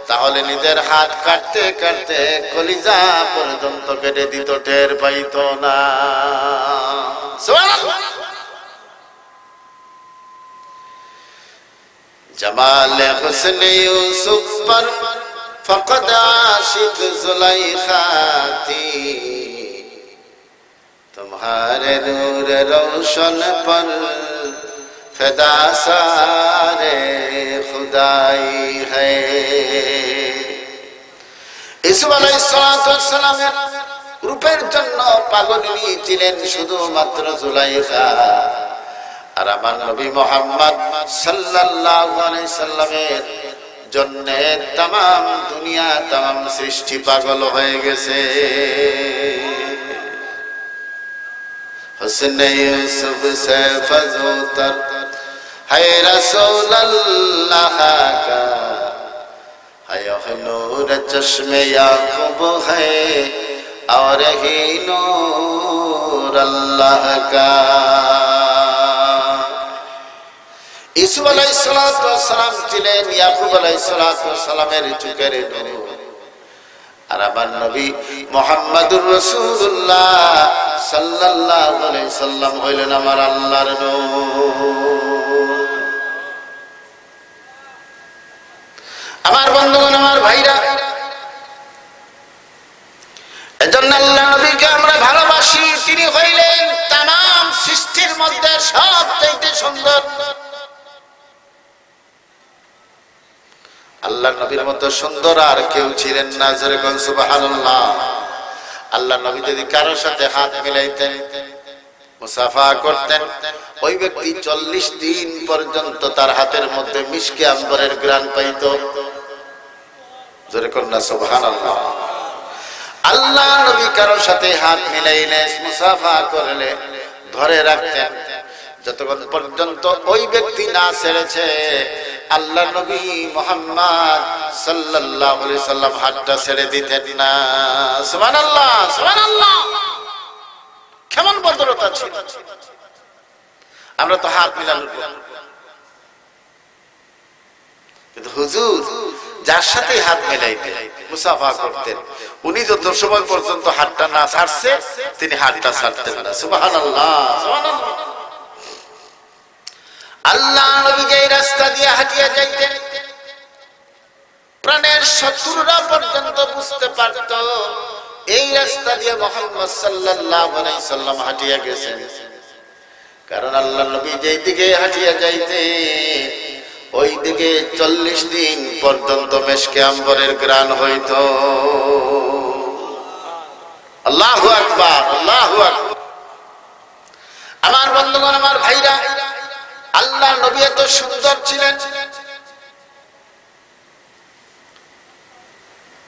তাহলে নিজের হাত কাটতে কাটতে কলিজা পর্যন্ত কেটে দিত, টের পাইতো না। সুবহানাল্লাহ। जमाल हुस्न यूसुफ पर फकद आशिक जुलैखा थी, तुम्हारे नूर रोशन पर फिदा सारे खुदाई है। ইউসুফ আলাইহিস সালামের রূপের জন্য পাগলিনী ছিলেন শুধুমাত্র জুলাইখা। আর আমার নবী মুহাম্মদ সাল্লাল্লাহু আলাইহি সাল্লামের জন্য तमाम দুনিয়া तमाम সৃষ্টি পাগল হয়ে গেছে। হুসন ইউসুফ সে ফজুতর হে রাসূলুল্লাহ কা, হে নূর চশমে ইয়াকুব হে और ही नूर अल्लाह का। ইউসুফ আলাইহিস সালাম ছিলেন ইয়াকুব আলাইহিস সালামের চোখের নূর, আর আমার নবী মুহাম্মদুর রাসূলুল্লাহ সাল্লাল্লাহু আলাইহি সাল্লাম হইলেন আমার আল্লাহর নূর। আমার বন্ধুগণ, আমার ভাইরা, এজন্য আল্লাহ নবীকে আমরা ভালোবাসি। তিনি হইলেন তামাম সৃষ্টির মধ্যে সবচেয়ে সুন্দর। আল্লাহ নবীর মতো সুন্দর আর কেউ ছিলেন না। জোরে বলেন সুবহানাল্লাহ। আল্লাহ নবী যদি কারোর সাথে হাত মিলাইতেন, মুসাফা করতেন, ওই ব্যক্তি 40 দিন পর্যন্ত তার হাতের মধ্যে মিশকে আম্বরের ঘ্রাণ পাইত। জোরে বলেন সুবহানাল্লাহ। আল্লাহ নবী কারোর সাথে হাত মিলাইলে, মুসাফা করলে ধরে রাখতেন যতক্ষণ পর্যন্ত ওই ব্যক্তি না ছেড়েছে। আল্লাহ নবী মুহাম্মদ সাল্লাল্লাহু আলাইহি সাল্লাম হাতটা ছেড়ে দিতেন না। সুবহানাল্লাহ, সুবহানাল্লাহ। কেমন ভদ্রতা ছিল! আমরা তো হাত মিলানোর পর, কিন্তু হুজুর যার সাথে হাত মিলাইতেন, মুসাফা করতেন, উনি যত সময় পর্যন্ত হাতটা না ছাড়ছে তিনি হাতটা ছাড়তেন না। সুবহানাল্লাহ, সুবহানাল্লাহ। আল্লাহ নবী যে রাস্তা দিয়ে হাঁটিয়া যাইতেন, প্রাণের শত্রুরা পর্যন্ত বুঝতে পারত এই রাস্তা দিয়ে মুহাম্মদ সাল্লাল্লাহু আলাইহি সাল্লাম হাঁটিয়া গেছেন। কারণ আল্লাহ নবী যেই দিকে হাঁটিয়া যাইতেন ওই দিকে 40 দিন পর্যন্ত মেশকে আম্বরের ঘ্রাণ হইত। আল্লাহু আকবার, আল্লাহু আকবার। আমার বন্ধুগণ, আমার ভাইরা, আল্লাহ নবী এত সুন্দর ছিলেন।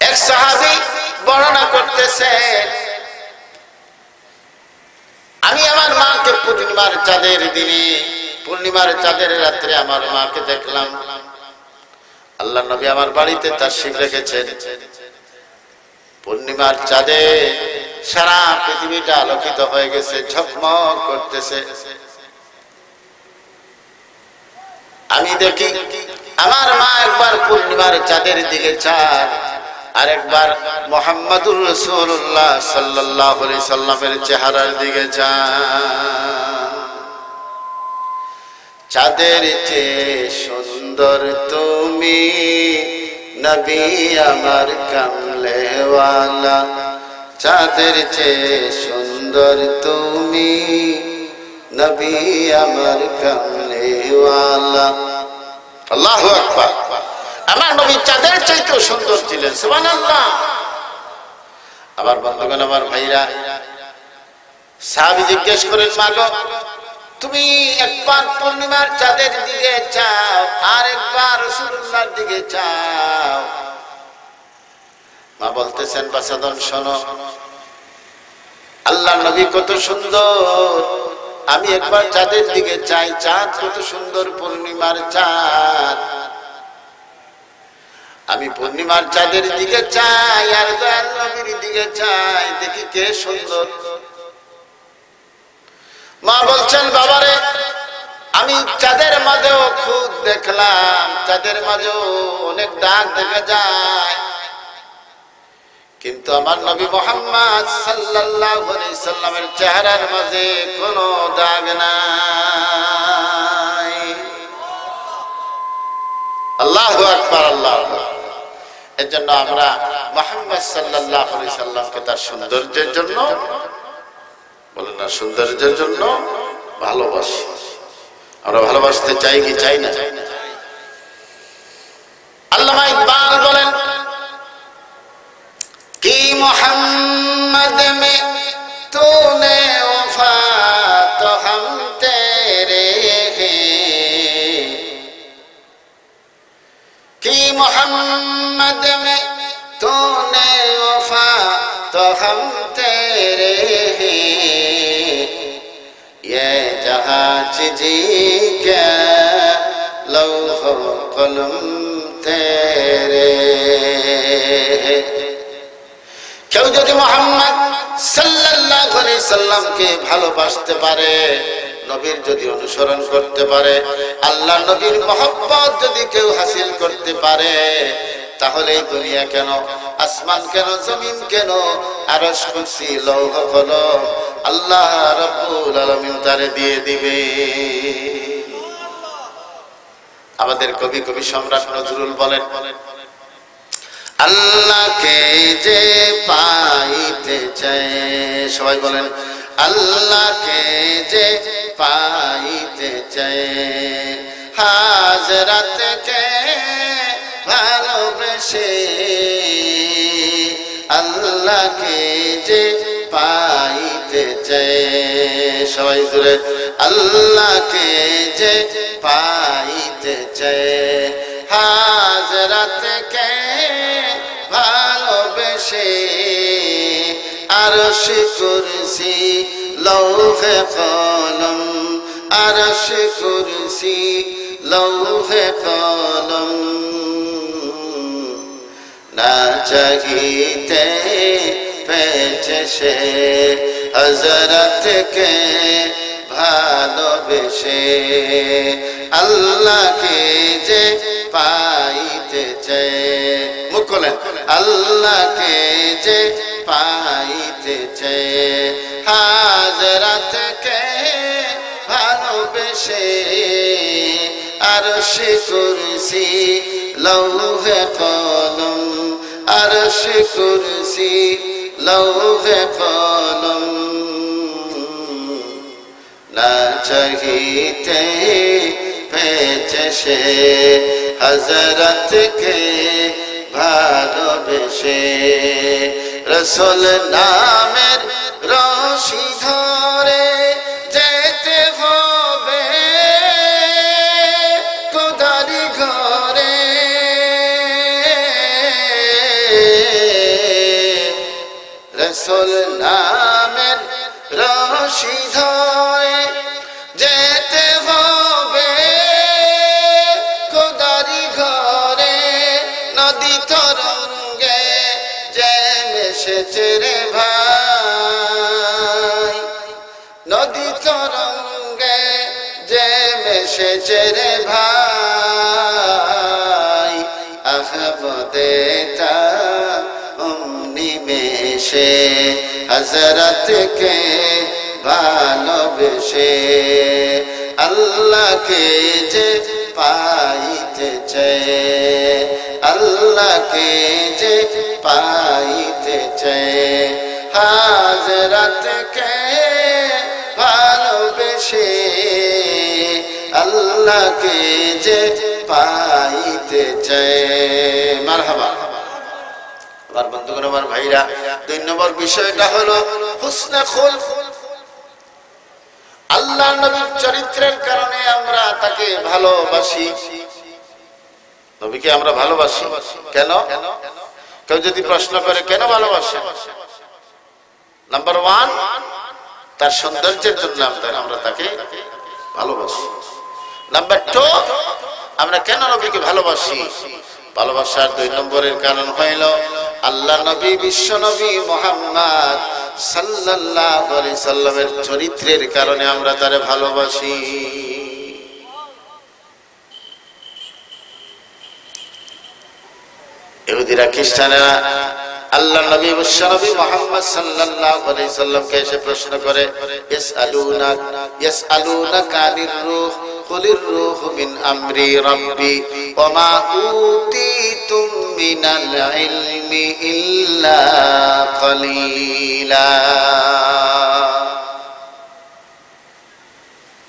এক সাহাবী বর্ণনা করতেছেন, আমি আমার মাকে পূর্ণিমার চাঁদের দিনে, পূর্ণিমার চাঁদের রাত্রে আমার মাকে দেখলাম। আল্লাহ নবী আমার বাড়িতে তাশরীফ রেখেছেন। পূর্ণিমার চাঁদে সারা পৃথিবীটা আলোকিত হয়ে গেছে, ঝকমক করতেছে। আমি দেখি আমার মা একবার পূর্ণিমার চাঁদের দিকে চায়, আর একবার মুহাম্মদুর রাসূলুল্লাহ সাল্লাল্লাহু আলাইহি সাল্লামের চেহারার দিকে চায়। চাঁদের চেয়ে সুন্দর তুমি নবী আমার কামলেওয়ালা, চাঁদের চেয়ে সুন্দর তুমি নবী আমার কামলেওয়ালা। আল্লাহু আকবার। আমার নবী চাঁদের চাইতেও সুন্দর ছিলেন। সুবহানাল্লাহ। আমার বন্ধুগণ, আমার ভাইরা, সাহাবী জিজ্ঞেস করেন, মা গো, তুমি একবার পূর্ণিমার চাঁদের দিকে চাও আর একবার রাসূলুল্লাহর দিকে চাও। মা বলতেছেন, বাছাধন শোনো, আল্লাহ নবী কত সুন্দর, আমি একবার চাঁদের দিকে চাই। চাঁদ কত সুন্দর, পূর্ণিমার চাঁদ। আমি পূর্ণিমার চাঁদের দিকে চাই আর দয়াল নবীর দিকে চাই, দেখি কে সুন্দর। মা বলছেন, বাবারে, আমি চাঁদের মাঝেও খুদ দেখলাম, চাঁদের মাঝেও অনেক দাগ দেখা যায়, কিন্তু আমার নবী মুহাম্মদ সাল্লাল্লাহু আলাইহি সাল্লামের চেহারার মাঝে কোনো দাগ নাই। আল্লাহু আকবার, আল্লাহু আকবার। এজন্য আমরা মুহাম্মদ সাল্লাল্লাহু আলাইহি সাল্লামকে তার সৌন্দর্যের জন্য, বলেন না, সৌন্দর্যের জন্য ভালোবাসি। আমরা ভালোবাসতে চাই কি চাই না? আল্লামা ইকবাল বলেন, কি মোহাম্মদ মে তूने वफा तो हम तेरे हैं, कि मोहम्मद में तूने वफा तो हम तेरे हैं, ये जहाँ चीज़ी क्या लौह कलम तेरे हैं। কেউ যদি মুহাম্মদ সাল্লাল্লাহু আলাইহি সাল্লামকে ভালোবাসতে পারে, নবীর যদি অনুসরণ করতে পারে, আল্লাহ নবীর মহব্বত যদি কেউ হাসিল করতে পারে, তাহলে এই দুনিয়া কেন, আসমান কেন, জমিন কেন, আরশ, কুরসি, লৌহ কলম আল্লাহ রাব্বুল আলামিন তারে দিয়ে দিবে। আমাদের কবি সম্রাট নজরুল বলেন, আল্লাহকে যে পাইতে চায়, সবাই বলেন আল্লাহকে যে পাইতে চায়, হাজরাতকে ভালোবেসে আল্লাহকে যে পাইতে চায়, সবাই জুড়ে আল্লাহকে যে পাইতে চায়, হাজরাতকে ভালোবেসে আরশ কুরসি লৌহে কলম, আরশ কুরসি লৌহে কলম না চাহিতে পেয়েছে সে হযরতকে ভালোবেসে, আল্লাহকে যে পাইতে চায়, মুখ খোলেন, আল্লাহকে যে পাইতে চায়, হাজরাতকে ভালোবেসে আরশ কুরসি লৌহে কলম, আরশ কুরসি লৌহে কলম না চাহিতে পেয়েছে সে হযরতকে ভালোবেসে, রাসূল নামের রশি ধরে যেতে হবে খোদারি ঘরে, রাসূল নামের রশি ধরে যেতে হবে খোদারি ঘরে, নদী তরঙ্গে যে মিশেছে রে ভাই, নদী তরঙ্গে যে মিশেছে রে ভাই, আহমদে তা অমনি মেশে হযরতকে ভালোবেসে, আল্লাহকে যে পাইতে চায়, আল্লাহকে যে পাইতে চায়, হাজরাতকে ভালোবেসে আল্লাহকে যে পাইতে চায়। মারহাবা। আমার বন্ধুগণ, আমার ভাইরা, 2 নম্বর বিষয়টা হলো হুসনে খুলক। আল্লাহ নবীর চরিত্রের কারণে আমরা তাকে ভালোবাসি, নবীকে আমরা ভালোবাসি। কেন? কেউ যদি প্রশ্ন করে কেন ভালোবাসে, নাম্বার 1 তার সৌন্দর্যের জন্য আমরা তাকে ভালোবাসি। নাম্বার 2 আমরা কেন নবীকে ভালোবাসি, ভালোবাসার 2 নম্বরের কারণ হইল আল্লাহ নবী, বিশ্ব নবী মুহাম্মদ সাল্লাল্লাহু আলাইহি সাল্লামের চরিত্রের কারণে আমরা তারে ভালোবাসি। ইহুদিরা, খ্রিস্টানেরা আল্লাহ নবী, বিশ্ব নবী মুহাম্মদ সাল্লাল্লাহু আলাইহি সাল্লামকে এসে প্রশ্ন করে, ইয়াসআলুনাকা আনির রূহ কুলির রূহু মিন আমরি রাব্বি ওয়া মা উতীতুম মিনাল ইলমি ইল্লা কলিলা।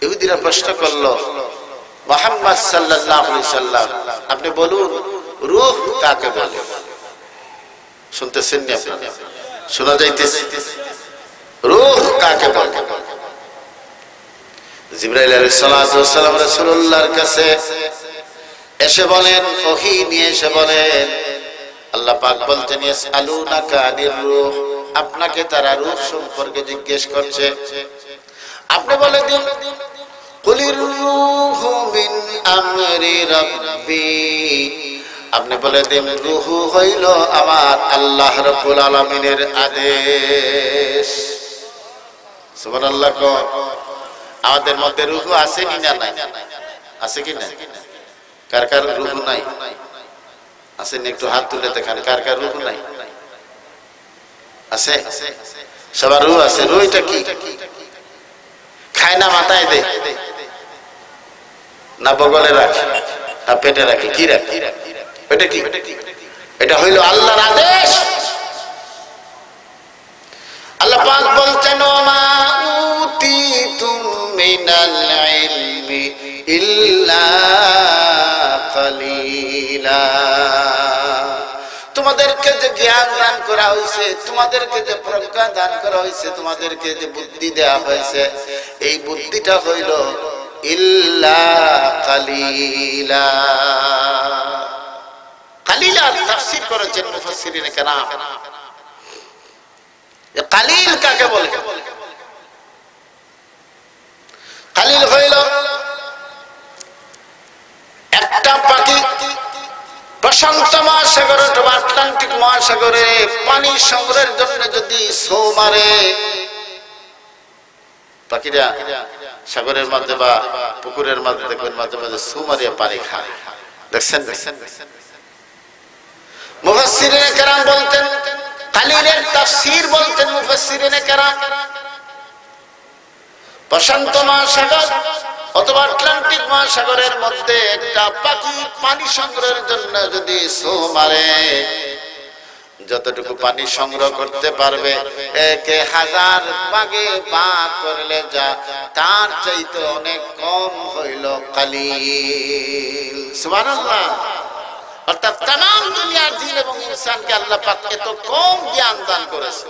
ইহুদিরা প্রশ্ন করলো, মুহাম্মদ সাল্লাল্লাহু আলাইহি সাল্লাম আপনি বলুন রূহ কাকে বলে? শুনতেছেন না আপনারা? শোনা যাইতেছে? রূহ কাকে বলে? জিবরাইল আলাইহিস সালাম রাসূলুল্লাহর কাছে এসে বলেন, ওহী নিয়ে এসে বলেন, আল্লাহ পাক বলতেন ইয়াসআলুনাকা আনির রূহ, আপনাকে তারা রূহ সম্পর্কে জিজ্ঞেস করছে, আপনি বলে দিন কুলির রূহু মিন আমরি রাব্বি, আপনি বলে দিন রূহ হইল আমার আল্লাহ রাব্বুল আলামিনের আদেশ। সুবহানাল্লাহ। আমাদের মধ্যে রূহ আছে কি না? নাই। আছে কি না? কার কার রূহ নাই? আছে? একটু হাত তুলে দেখান, কার কার রূহ নাই? আছে? সবার রূহ আছে। রূহটা কি? খায় না মাথায় দেয়, না বগলে রাখে, না পেটে রাখে, কি রাখে? এটা কি? এটা হইল আল্লাহর আদেশ। আল্লাহ পাক বলছেন ওমা উতিতুম মিনাল ইলমি ইল্লা কালিলা, তোমাদেরকে যে জ্ঞান দান করা হয়েছে, তোমাদেরকে যে প্রজ্ঞা দান করা হয়েছে, তোমাদেরকে যে বুদ্ধি দেওয়া হয়েছে, এই বুদ্ধিটা হইল ইল্লা কালিলা। কালিলা তাফসীর করেছেন মুফাসসিরিনে কেরাম। কালিল কাকে বলে? কালিল হইল একটা পাখি প্রশান্ত মহাসাগরে অথবা আটলান্টিক মহাসাগরে পানি সংগ্রহের জন্য যদি সো মারে, পাখিরা সাগরের মধ্যে বা পুকুরের মধ্যে দেখবেন মাঝে মাঝে সো মারিয়া পানি খায়, দেখছেন? মুফাসসিরিনে কেরাম বলতেন, কালিলের তাফসীর বলতেন মুফাসসিরিনে কেরাম, প্রশান্ত মহাসাগর অথবা আটলান্টিক মহাসাগরের মধ্যে একটা পাখি পানি সংগ্রহের জন্য যদি সো মারে, যতটুকু পানি সংগ্রহ করতে পারবে 1000 ভাগে ভাগ করলে যা তার চাইতে অনেক কম হইল কালিল। সুবহানাল্লাহ। অর্থাৎ তামাম দুনিয়ার জিন এবং ইনসানকে আল্লাহ পাক এত কম জ্ঞান দান করেছে।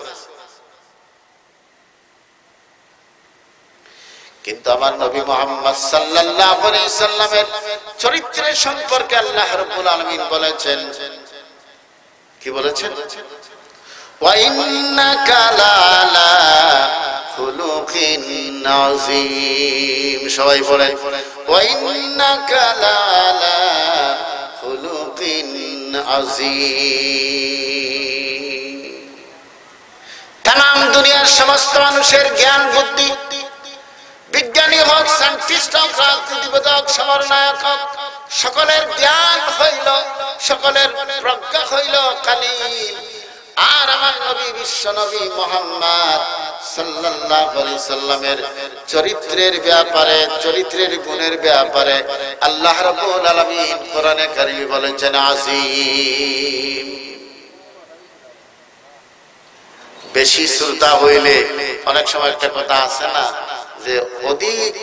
কিন্তু আমার নবী মুহাম্মদ সাল্লাল্লাহু আলাইহি সাল্লামের চরিত্রের সম্পর্কে আল্লাহ রাব্বুল আলামিন বলেছেন, কি বলেছেন? ওয়া ইন্নাকা লালা খুলুকিন আযীম। সবাই বলেন ওয়া ইন্নাকা লালা খুলুকিন আযীম। তামাম দুনিয়ার সমস্ত মানুষের জ্ঞান বুদ্ধি, বিজ্ঞানী হোক, সায়েন্টিস্ট হোক, রাজনীতিবিদ হোক, সমরনায়ক হোক, সকলের জ্ঞান হইল, সকলের প্রজ্ঞা হইল কালিল। আর আমার নবী বিশ্ব নবী মুহাম্মদ সাল্লাল্লাহু আলাইহি সাল্লামের চরিত্রের ব্যাপারে, চরিত্রের গুণের ব্যাপারে আল্লাহ রাব্বুল আলামিন কোরআনে কারীমে বলেছেন আযীম। বেশি শ্রোতা হইলে অনেক সময় একটা কথা আছে না যে অধিক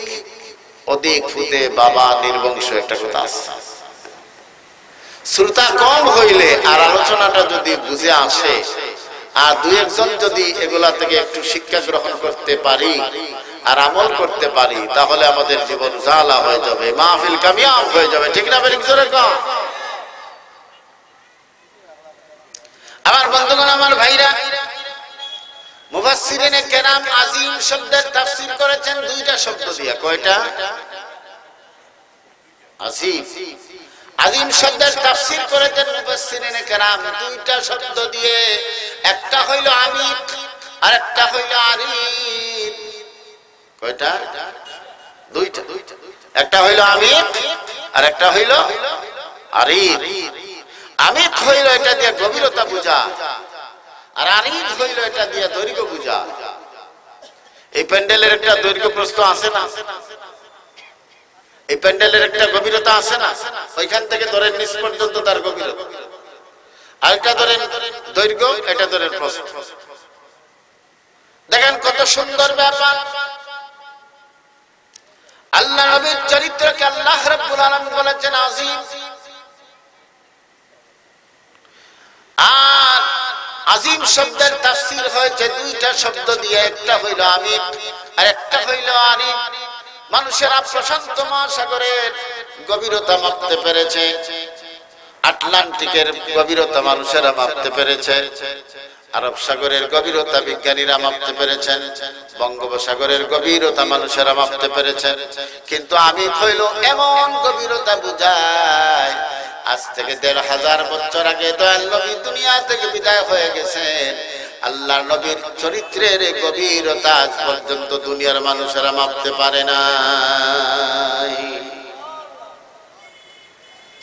অধিক ফুদে বাবা নির্বংশ, একটা কথা আছে। শ্রোতা কম হইলে আর আলোচনাটা যদি বুঝে আসে আর দুই একজন যদি এগুলা থেকে একটু শিক্ষা গ্রহণ করতে পারি আর আমল করতে পারি, তাহলে আমাদের জীবন জালা হয়ে যাবে, মাহফিল কামিয়াব হয়ে যাবে। ঠিক না? বেরিক জোরে কম। আমার বন্ধুগণ, আমার ভাইরা, মুফাসসিরিনে কেরাম আযীম শব্দের তাফসীর করেছেন দুইটা শব্দ দিয়ে। কয়টা? আযীম। আযীম শব্দের তাফসীর করেছেন মুফাসসিরিনে কেরাম দুইটা শব্দ দিয়ে। একটা হইল আমিক আর একটা হইল আরিফ। কয়টা? দুইটা। একটা হইল আমিক আর একটা হইল আরিফ। আমিক হইল এটা দিয়ে গভীরতা বুঝা, আর আরিফ হইল এটা দিয়ে দৈর্ঘ্য বুঝা। এই প্যান্ডেলের একটা দৈর্ঘ্য প্রস্থ আছে না? এই প্যান্ডেলের একটা গভীরতা আছে না? ওইখান থেকে ধরেন নিচ পর্যন্ত তার গভীরতা, আর এটা ধরেন দৈর্ঘ্য, এটা ধরেন প্রস্থ। দেখেন কত সুন্দর ব্যাপার। আল্লাহ নবীর চরিত্রকে আল্লাহ রাব্বুল আলামিন বলেছেন আযীম। আর আযীম শব্দের তাফসীর হয়েছে দুইটা শব্দ দিয়ে। একটা হইল আমিক আর একটা হইল আরিফ। মানুষেরা প্রশান্ত মহাসাগরের গভীরতা মাপতে পেরেছে, আটলান্টিকের গভীরতা মানুষেরা মাপতে পেরেছে, আরব সাগরের গভীরতা বিজ্ঞানীরা মাপতে পেরেছেন, বঙ্গোপসাগরের গভীরতা মানুষেরা মাপতে পেরেছেন। কিন্তু আমিক হইল এমন গভীরতা বুঝায়, আজ থেকে ১৫০০ বছর আগে দয়াল নবী দুনিয়া থেকে বিদায় হয়ে গেছেন। আল্লাহ নবীর চরিত্রের গভীরতা আজ পর্যন্ত দুনিয়ার মানুষেরা মাপতে পারে না।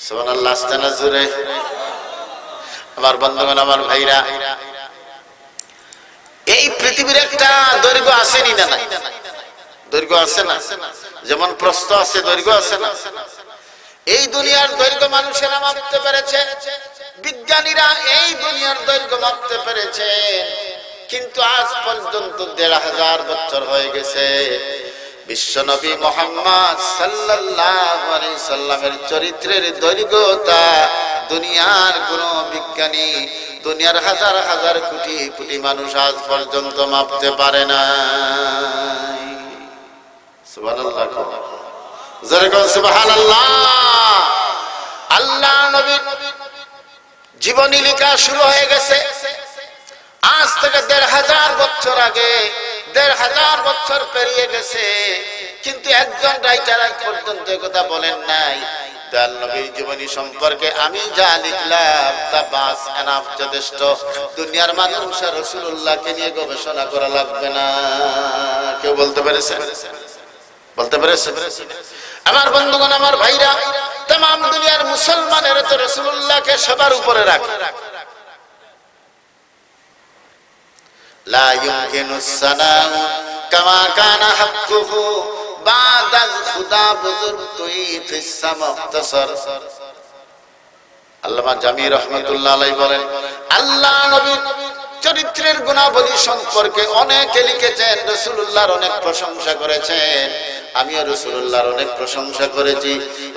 সুবহানাল্লাহ। আস্তানা জুড়ে আমার বন্ধুগণ, আমার ভাইরা, এই পৃথিবীর একটা দৈর্ঘ্য আসেনি না? দৈর্ঘ্য আছে না? যেমন প্রস্থ আছে, দৈর্ঘ্য আছে না? এই দুনিয়ার দৈর্ঘ্য মানুষেরা মাপতে পেরেছে। বিজ্ঞানীরা এই দুনিয়ার দৈর্ঘ্য মাপতে পেরেছেন, কিন্তু আজ পর্যন্ত ১৫০০ বছর হয়ে গেছে। বিশ্বনবী মুহাম্মদ সাল্লাল্লাহু আলাইহি সাল্লামের চরিত্রের দৈর্ঘ্যতা দুনিয়ার কোন বিজ্ঞানী, দুনিয়ার হাজার হাজার কোটি কোটি মানুষ আজ পর্যন্ত মাপতে পারে না। সুবহানাল্লাহ, জোরে বলুন সুবহানাল্লাহ। আল্লাহ নবীর জীবনী লেখা শুরু হয়ে গেছে আজ থেকে ১৫০০ বছর আগে। ১৫০০ বছর পেরিয়ে গেছে, কিন্তু একজন রাইটার আজ পর্যন্ত কথা বলেন নাই দয়াল নবীর জীবনী সম্পর্কে আমি যা লিখলাম তা বাস এনাফ, যথেষ্ট। দুনিয়ার মানুষ আর রাসূলুল্লাহকে নিয়ে গবেষণা করা লাগবে না। কেউ বলতে পেরেছে? বলতে পেরেছে? আমার বন্ধুগণ, আমার ভাইরা, तमाम দুনিয়ার মুসলমানেরা তো রাসূলুল্লাহকে সবার উপরে রাখে। লা ইউমকিনুস সানাউ কামা কানা হাক্কুহু বাদাল খুদা বুজুর্গ তুই ফিস মুখতাসার। আল্লামা জামি রাহমাতুল্লাহ আলাইহি বলেন, আল্লাহ নবীর চরিত্রের গুণাবলী সম্পর্কে অনেকে লিখেছেন, রাসূলুল্লাহর অনেক প্রশংসা করেছেন। আমিও রাসূলুল্লাহর অনেক প্রশংসা করেছি,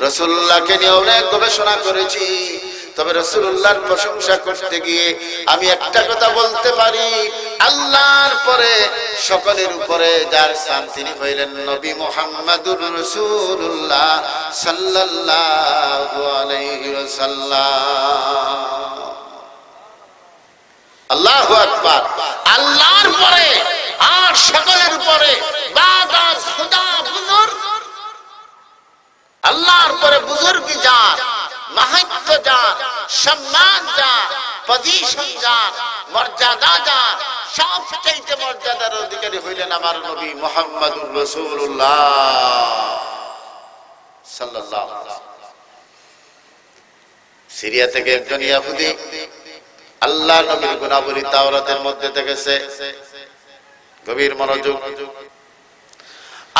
রাসূলুল্লাহকে নিয়ে অনেক গবেষণা করেছি। তবে রাসূলুল্লাহর প্রশংসা করতে গিয়ে আমি একটা কথা বলতে পারি, আল্লাহর পরে সকলের উপরে যার স্থান তিনি হইলেন নবী মুহাম্মদুর রাসূলুল্লাহ সাল্লাল্লাহু আলাইহি ওয়াসাল্লাম। আল্লাহু আকবার। আল্লাহর পরে আর সকলের উপরে বাদাল খুদা বুজুর্গ, আল্লাহর পরে বুজুর্গি যার, মাহাত্ম্য যার, সম্মান যার, পজিশন যার, মর্যাদা যার, সবচেয়ে মর্যাদার অধিকারী হইলেন আমার নবী মুহাম্মদুর রাসূলুল্লাহ সাল্লাল্লাহু আলাইহি ওয়াসাল্লাম। সিরিয়া থেকে একজন ইহুদি আল্লাহ নবীর গুণাবলী তাওরাতের মধ্যে দেখেছে। গভীর মনোযোগ।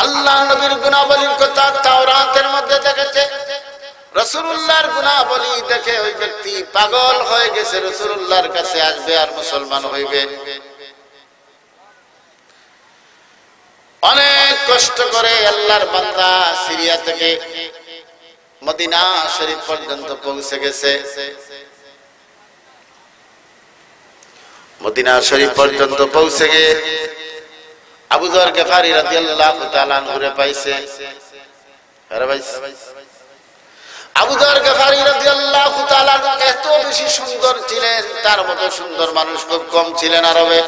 আল্লাহ নবীর গুণাবলীর কথা তাওরাতের মধ্যে দেখেছে। রাসূলুল্লাহর গুণাবলী দেখে ওই ব্যক্তি পাগল হয়ে গেছে, রাসূলুল্লাহর কাছে আসবে আর মুসলমান হইবে। অনেক কষ্ট করে আল্লাহর বান্দা সিরিয়া থেকে মদিনা শরীফ পর্যন্ত পৌঁছে গেছে। মদিনা শরীফ পর্যন্ত পৌঁছে গিয়ে আবু যর গফারি রাদিয়াল্লাহু তাআলা আনহুরে পাইছে। আরে ভাই, আবু যর গফারি রাদিয়াল্লাহু তাআলা এত বেশি সুন্দর ছিলেন, তার মতো সুন্দর মানুষ খুব কম ছিলেন আরবে।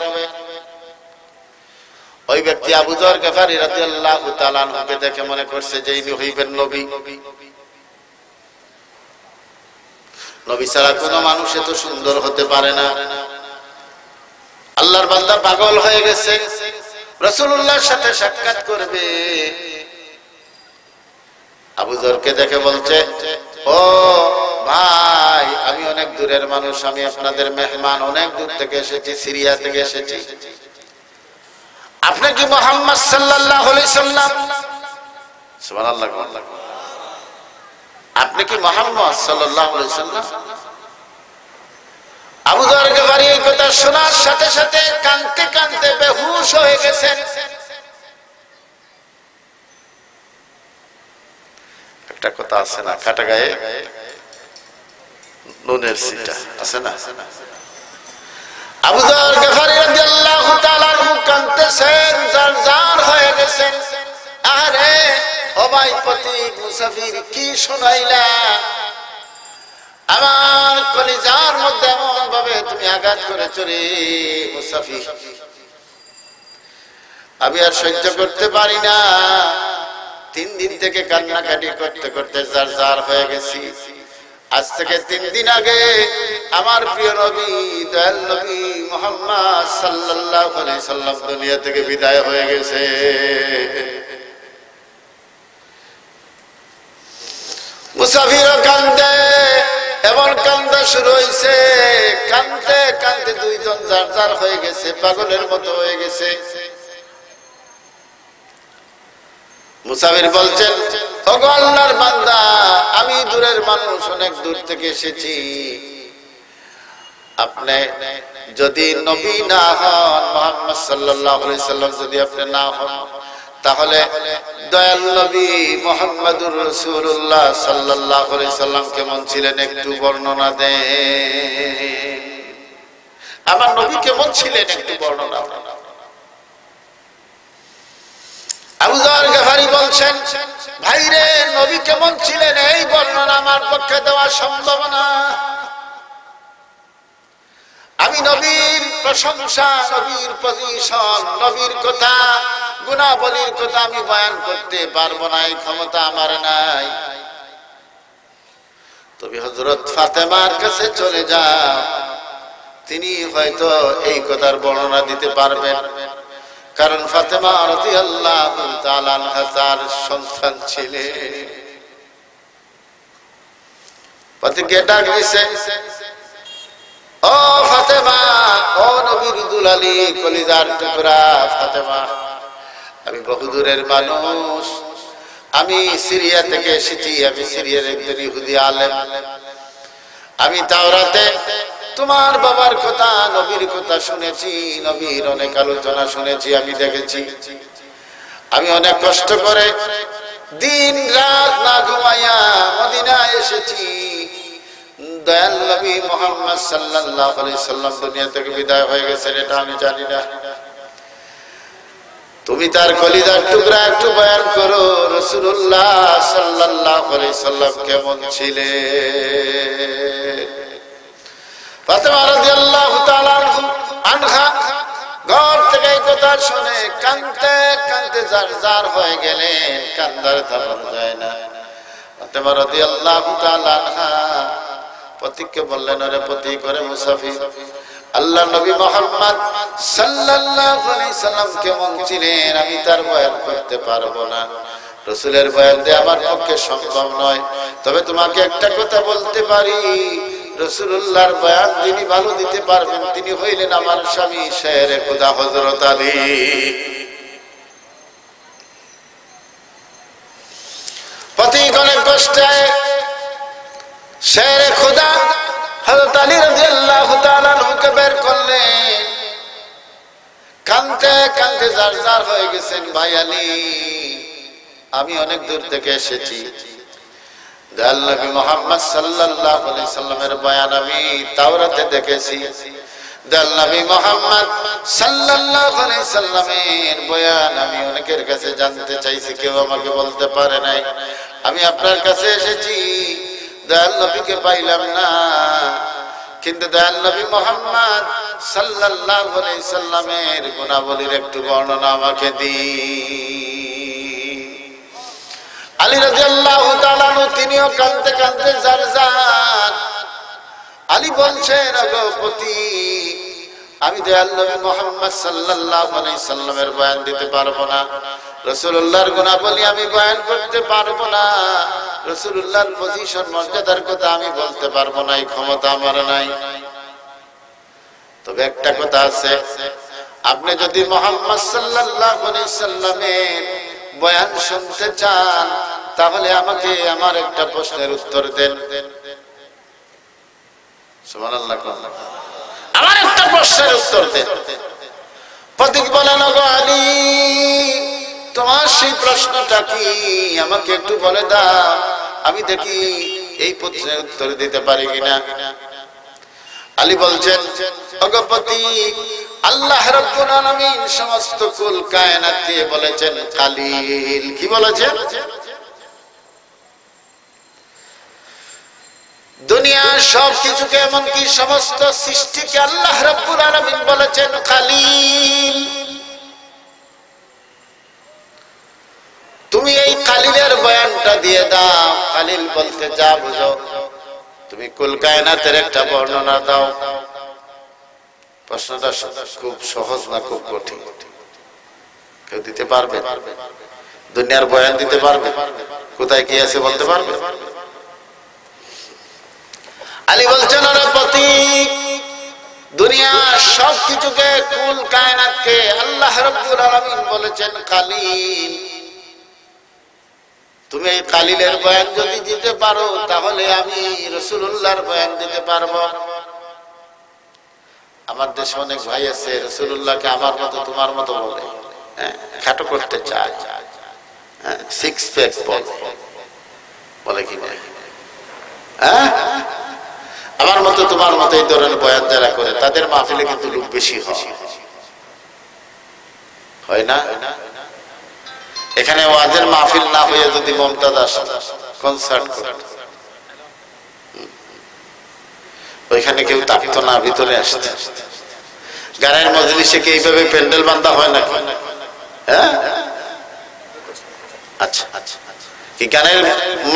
ওই ব্যক্তি আবু যর গফারি রাদিয়াল্লাহু তাআলা আনহুকে দেখে মনে করছে যে ইনি হইবেন নবী। নবী ছাড়া কোনো মানুষ এত সুন্দর হতে পারে না। আল্লাহর বান্দা পাগল হয়ে গেছে, রাসূলুল্লাহর সাথে সাক্ষাৎ করবে। আবু যরকে দেখে বলছে, ও ভাই, আমি অনেক দূরের মানুষ, আমি আপনাদের মেহমান, অনেক দূর থেকে এসেছি, সিরিয়া থেকে এসেছি। আপনি কি মুহাম্মদ সাল্লাল্লাহু আলাইহি সাল্লাম? সুবহানাল্লাহ। আপনি কি মুহাম্মদ সাল্লাল্লাহু আলাইহি সাল্লাম? আবু যর গফারি এই কথা শোনার সাথে সাথে কাঁদতে কাঁদতে বেহুশ হয়ে গেছেন। একটা কথা আছে না, কাটা গায়ে নুনের ছিটা আছে না। আবু যর গফারি রাদিয়াল্লাহু তাআলা আনহু কাঁদতেছেন, জারজার হয়ে গেছেন। আরে ও ভাই পথিক মুসাফির, কি শোনাইলা? আমার কলিজার মধ্যে এমন ভাবে তুমি আঘাত করেছো রে মুসাফির, আমি আর সহ্য করতে পারি না। 3 দিন থেকে কান্নাকাটি করতে করতে জারজার হয়ে গেছি। আজ থেকে 3 দিন আগে আমার প্রিয় নবী, দয়াল নবী মুহাম্মদ সাল্লাল্লাহু আলাইহি সাল্লাম দুনিয়া থেকে বিদায় হয়ে গেছে। মুসাফির কান্দে, এমন কান্দা শুরু হয়েছে, কান্দতে কান্দতে দুইজন জারজার হয়ে গেছে, পাগলের মতো হয়ে গেছে। মুসাফির বলছেন, ওগো আল্লাহর বান্দা, আমি দূরের মানুষ, অনেক দূর থেকে এসেছি, আপনি যদি নবী না হন, মুহাম্মদ সাল্লাল্লাহু আলাইহি সাল্লাম যদি আপনি না হন, তাহলে দয়াল নবী মুহাম্মদুর রাসূলুল্লাহ সাল্লাল্লাহু আলাইহি সাল্লাম কেমন ছিলেন একটু বর্ণনা দেন। আমার নবী কেমন ছিলেন একটু বর্ণনা দেন। আবু যর গফারি বলছেন, ভাইরে নবী কেমন ছিলেন এই বর্ণনা আমার পক্ষে দেওয়া সম্ভব না। আমি নবীর প্রশংসা, নবীর পজিশন, নবীর কথা, গুণাবলীর কথা আমি বয়ান করতে পারবো না, এই ক্ষমতা আমার নাই। তবে হযরত ফাতেমার কাছে চলে যাও, তিনি হয়তো এই কথার বর্ণনা দিতে পারবেন। কারণ ফাতেমা রাদিয়াল্লাহু তাআলা আনহা তার সন্তান ছিলেন। পতিকে ডাক দিছে, ও ফাতেমা, ও নবীর দুলালি, কলিজার টুকরা ফাতেমা, আমি বহুদূরের মানুষ, আমি সিরিয়া থেকে এসেছি, আমি সিরিয়ার একজন ইহুদি আলেম। আমি তাওরাতে তোমার বাবার কথা, নবীর কথা শুনেছি, নবীর অনেক আলোচনা শুনেছি, আমি দেখেছি। আমি অনেক কষ্ট করে দিন রাত না ঘুমাইয়া মদিনায় এসেছি। দয়াল নবী মুহাম্মদ সাল্লাল্লাহু আলাইহি সাল্লাম দুনিয়া থেকে বিদায় হয়ে গেছেন, এটা আমি জানি না। তুমি তার কলিজার টুকরা একটু বয়ান করো, রাসূলুল্লাহ সাল্লাল্লাহু আলাইহি সাল্লাম কেমন ছিলেন। ফাতেমা রাদিয়াল্লাহু তাআলা আনহা ঘর থেকে এই কথা শুনে কাঁদতে কাঁদতে জারজার হয়ে গেলেন, কান্দার থামানো যায় না। ফাতেমা রাদিয়াল্লাহু তাআলা আনহা পতিকে বললেন, ওরে পতি করে মুসাফির, আল্লাহ নবী মুহাম্মদ সাল্লাল্লাহু আলাইহি সাল্লাম কেমন ছিলেন আমি তার বয়ান করতে পারবো না, রাসূলের বয়ান দেয়া আমার পক্ষে সম্ভব নয়। তবে তোমাকে একটা কথা বলতে পারি, রাসূলুল্লাহর বয়ান যিনি ভালো দিতে পারবেন তিনি হইলেন আমার স্বামী শেরে খোদা হযরত আলী। পতি অনেক কষ্টে শেরে খোদা হযরত আলী রাদিয়াল্লাহু তাআলা আনহুকে বের করলেন, কাঁদতে কাঁদতে জারজার হয়ে গেছেন। ভাই আলী, আমি অনেক দূর থেকে এসেছি, দয়াল নবী মুহাম্মদ সাল্লাল্লাহু আলাইহি সাল্লামের বয়ান আমি তাওরাতে দেখেছি, দয়াল নবী মুহাম্মদ সাল্লাল্লাহু আলাইহি সাল্লামের বয়ান আমি অনেকের কাছে জানতে চাইছি, কেউ আমাকে বলতে পারে নাই। আমি আপনার কাছে এসেছি, দয়াল নবীকে পাইলাম না, কিন্তু দয়াল নবী মুহাম্মদ সাল্লাল্লাহু আলাইহি সাল্লামের গুণাবলীর একটু বর্ণনা আমাকে দিন। আলী রাদিয়াল্লাহু তাআলা তিনিও কাঁদতে কাঁদতে জারজার। আলী বলছেন, ওগো পতি, আমি দয়াল নবী মুহাম্মদ সাল্লাল্লাহু আলাইহি সাল্লামের বয়ান দিতে পারবো না, রাসূলুল্লাহর গুণাবলী আমি বয়ান করতে পারবো না, রাসূলুল্লাহর পজিশন মর্যাদার কথা আমি বলতে পারবো না, এই ক্ষমতা আমার নাই। তবে একটা কথা আছে, আপনি যদি মুহাম্মদ সাল্লাল্লাহু আলাইহি সাল্লামের বয়ান শুনতে চান তাহলে আমাকে আমার একটা প্রশ্নের উত্তর দেন। সুবহানাল্লাহ, আমার একটা প্রশ্নের উত্তর দেন। পথিক বলেন, ওগো আলী, তোমার সেই প্রশ্নটা কি আমাকে একটু বলে দাও, আমি দেখি এই প্রশ্নের উত্তর দিতে পারি কিনা। আলী বলছেন, ওগো পথিক, আল্লাহ রাব্বুল আলামিন সমস্ত কুল কায়নাতকে বলেছেন কালিল। কি বলেছেন? দুনিয়ার সব কিছুকে, এমনকি সমস্ত সৃষ্টিকে আল্লাহ রাব্বুল আলামিন বলেছেন কালিল। তুমি এই কালিলের বয়ানটা দিয়ে দাও। কালিল বলতে যা বুঝো, তুমি কুল কায়নাতের একটা বর্ণনা দাও। প্রশ্নটা খুব সহজ না খুব কঠিন? কেউ দিতে পারবে? দুনিয়ার বয়ান দিতে পারবে? কোথায় কি আছে বলতে পারবে? আলী বলছেন, ওরে পথিক, দুনিয়ার সব কিছুকে, কুল কায়নাতকে আল্লাহ রাব্বুল আলামিন বলেছেন কালিল। তুমি এই কালিলের বয়ান যদি দিতে পারো তাহলে আমি রাসূলুল্লাহর বয়ান দিতে পারবো। আমার দেশে অনেক ভাই আছে রাসূলুল্লাহকে আমার মতো তোমার মতো বলে, খাটো করতে চায়, সিক্স প্যাক বলে কি আমার মতো তোমার মতো এই ধরনের বয়ান যারা করে তাদের মাহফিলে কিন্তু লোক বেশি হয় না। এখানে ওয়াজের মাহফিল না হয়ে যদি মমতাজ কনসার্ট করে ওইখানে কেউ থাকতো না, ভিতরে আসতে। গানের মজলিসে কি এইভাবে প্যান্ডেল বান্ধা হয় নাকি? আচ্ছা আচ্ছা, কি গানের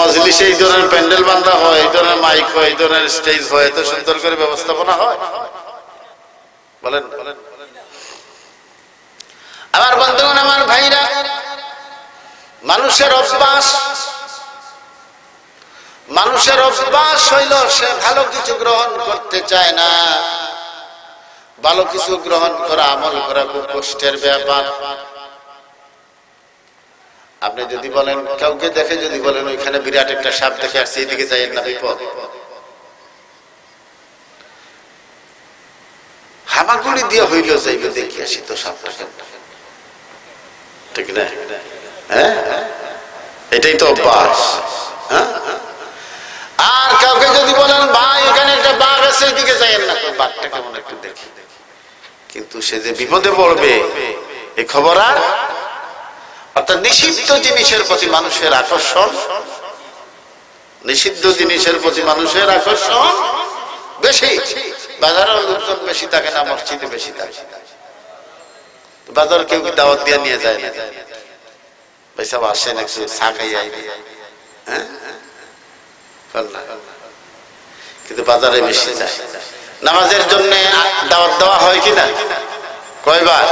মজলিসে এই ধরনের প্যান্ডেল বান্ধা হয়, এই ধরনের মাইক হয়, এই ধরনের স্টেজ হয়, এত সুন্দর করে ব্যবস্থাপনা হয়? বলেন বলেন। আমার বন্ধুগণ, আমার ভাইরা, মানুষের অভ্যাস হইল সে ভালো কিছু গ্রহণ করতে চায় না। ভালো কিছু গ্রহণ করা, আমল করা খুব কষ্টের ব্যাপার। আপনি যদি বলেন, কাউকে দেখে যদি বলেন ওইখানে বিরাট একটা সাপ দেখে আসছে, এইদিকে যাইয়েন না, বিপদ। হামাগুড়ি দিয়ে হইল যাইবে, দেখি আসি তো সাপটা কেমন, ঠিক না? এটাই তো অভ্যাস। আর কাউকে যদি বলেন ভাই এখানে একটা বাঘ আছে, এদিকে যাইয়েন না, বাঘটা কেমন একটু দেখি, কিন্তু সে যে বিপদে পড়বে এই খবর আর। অর্থাৎ নিষিদ্ধ জিনিসের প্রতি মানুষের আকর্ষণ, নিষিদ্ধ জিনিসের প্রতি মানুষের আকর্ষণ বেশি। বাজারের লোকজন বেশি থাকে না, মসজিদে বেশি থাকে। বাজার কেউ দাওয়াত দিয়ে নিয়ে যায় না, ভাই সব আসেন একটু চা খাই আইবে, কিন্তু বাজারে বেশি যায়। নামাজের জন্য দাওয়াত দেওয়া হয় কিনা? কয়বার?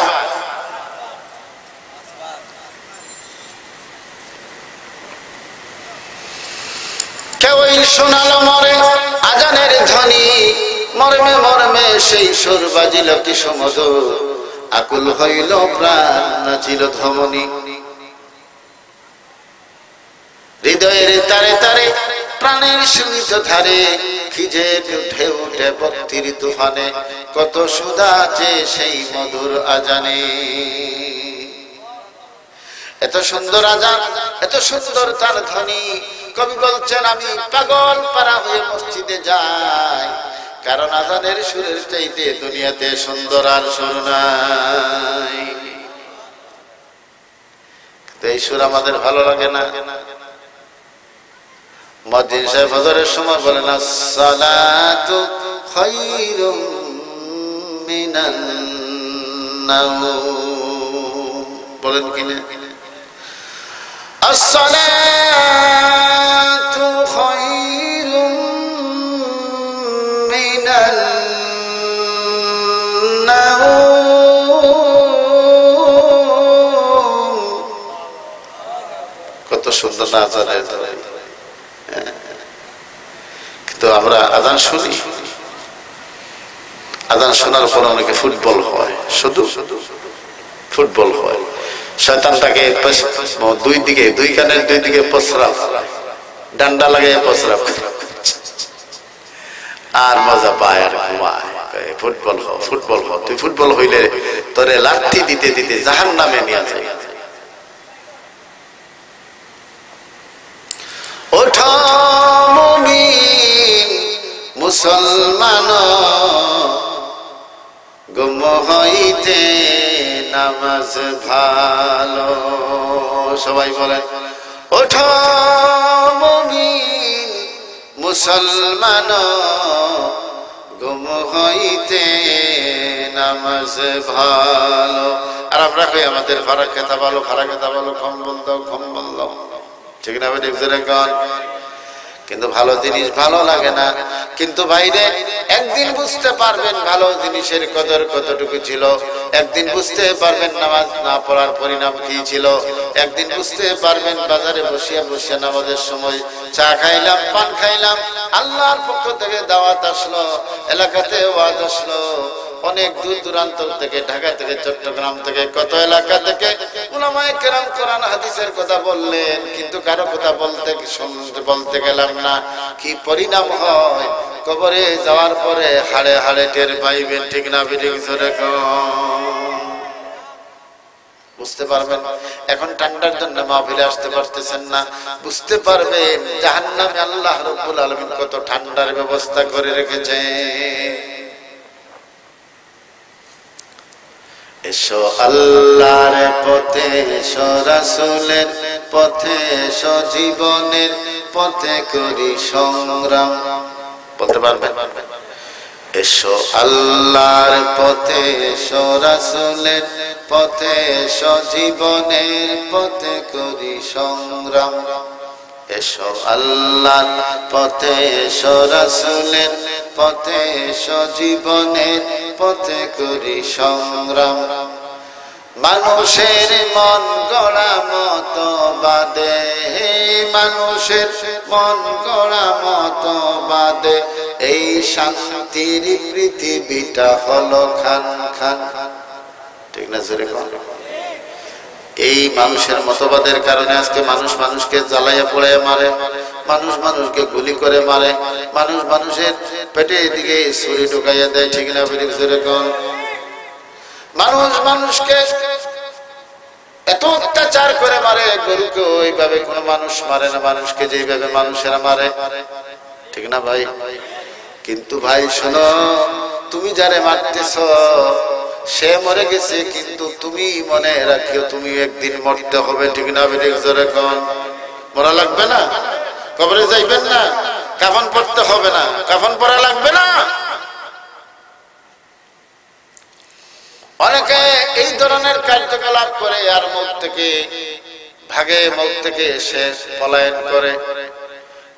কেউই শোনালো মরে আজানের ধ্বনি, মর্মে মর্মে সেই সুর বাজিল কি সুমধুর, আকুল হইল প্রাণ নাচিল ধমনী। হৃদয়ের তারে তারে প্রাণের সুমিত ধারে খিজে উঠে উঠে ভক্তির তুফানে, কত সুধা যে সেই মধুর আজানে। এত সুন্দর আজান, এত সুন্দর তার ধ্বনি। কবি বলছেন আমি পাগল পারা হয়ে মসজিদে যাই, কারণ আজানের সুরের চাইতে দুনিয়াতে সুন্দর আর সুর নাই। এই সুর আমাদের ভালো লাগে না। মুয়াজ্জিন সাহেব ফজরের সময় বলেন আসসালাতু খায়রুম মিনান নাওম, বলেন কিনা? আসসালাতু খায়রুম মিনান নাওম। কত সুন্দর না আজানের ধ্বনি। কিন্তু আমরা আজান শুনি, আজান শোনার পর অনেকে ফুটবল হয়, শুধু ফুটবল হয়। শয়তানটাকে দুই দিকে, দুই কানের দুই দিকে প্রস্রাব, ডান্ডা লাগাই প্রস্রাব আর মজা পায় আর ঘুমায়। ফুটবল হ, ফুটবল হ, তুই ফুটবল হইলে তোরে লাঠি দিতে দিতে জাহান্নামে নিয়ে যায়। ওঠো মুমিন মুসলমান, গুম হইতে নামাজ ভালো। সবাই বলেন ওঠো মুমিন মুসলমান, গুম হইতে নামাজ ভালো। আর আমরা কই আমাদের ফারাক খেতা ভালো, ফারাক খেতা ভালো, কম্বল দাও, কম্বল দাও, ঠিক না? কিন্তু ভালো জিনিস ভালো লাগে না। কিন্তু বাইরে একদিন বুঝতে পারবেন ভালো জিনিসের কদর কতটুকু ছিল, একদিন বুঝতে পারবেন নামাজ না পড়ার পরিণাম কি ছিল, একদিন বুঝতে পারবেন বাজারে বসিয়া বসিয়া নামাজের সময় চা খাইলাম, পান খাইলাম, আল্লাহর পক্ষ থেকে দাওয়াত আসলো, এলাকাতে ওয়াজ আসলো, অনেক দূর দূরান্ত থেকে, ঢাকা থেকে, চট্টগ্রাম থেকে, কত এলাকা থেকে উলামায়ে কেরাম কোরআন হাদিসের হাদিসের কথা বললেন, কিন্তু কারো কথা বলতে গেলাম না। কি পরিণাম হয় কবরে যাওয়ার পরে? হাড়ে হাড়ে টের পাইবেন, ঠিক না বেঠিক? জোরে বুঝতে পারবেন। এখন ঠান্ডার জন্য মাহফিলে আসতে পারতেছেন না, বুঝতে পারবেন জাহান্নামে আল্লাহ রাব্বুল আলামিন কত ঠান্ডার ব্যবস্থা করে রেখেছে। এসো আল্লাহর পথে, এসো রাসূলের পথে, এসো জীবনের পথে করি সংগ্রাম। বলতে পারবেন? এসো আল্লাহর পথে, এসো রাসূলের পথে, এসো জীবনের পথে করি সংগ্রাম। এসো আল্লাহর পথে, এসো রাসূলের পথে, এসো জীবনের পথে করি সংগ্রাম। মানুষের মন গড়া মতবাদে, মানুষের মন গড়া মতবাদে এই শান্তির পৃথিবীটা হলো খান খান, ঠিক না? জোরে কোন? এই মানুষের মতবাদের কারণে আজকে মানুষ মানুষকে জ্বালাইয়া পোড়াইয়া মারে, মানুষ মানুষকে গুলি করে মারে, মানুষ মানুষের পেটের দিকে ছুরি ঢুকাইয়া দেয়, ঠিক না বেঠিক? জোরে কোন? মানুষ মানুষকে এত অত্যাচার করে মারে, গরুকে ওইভাবে কোনো মানুষ মারে না, মানুষকে যেভাবে মানুষেরা মারে, ঠিক না ভাই? কিন্তু ভাই শোনো, তুমি যারে মারতেছ সে মরে গেছে, কিন্তু তুমি মনে রাখিও তুমি একদিন মরতে হবে, ঠিক না বেঠিক? জোরে কোন? মরা লাগবে না? কবরে যাইবেন না? কাফন পরতে হবে না? কাফন পরা লাগবে না? অনেকে এই ধরনের কার্যকলাপ করে আর মুখ থেকে ভাগে, মুখ থেকে এসে পলায়ন করে।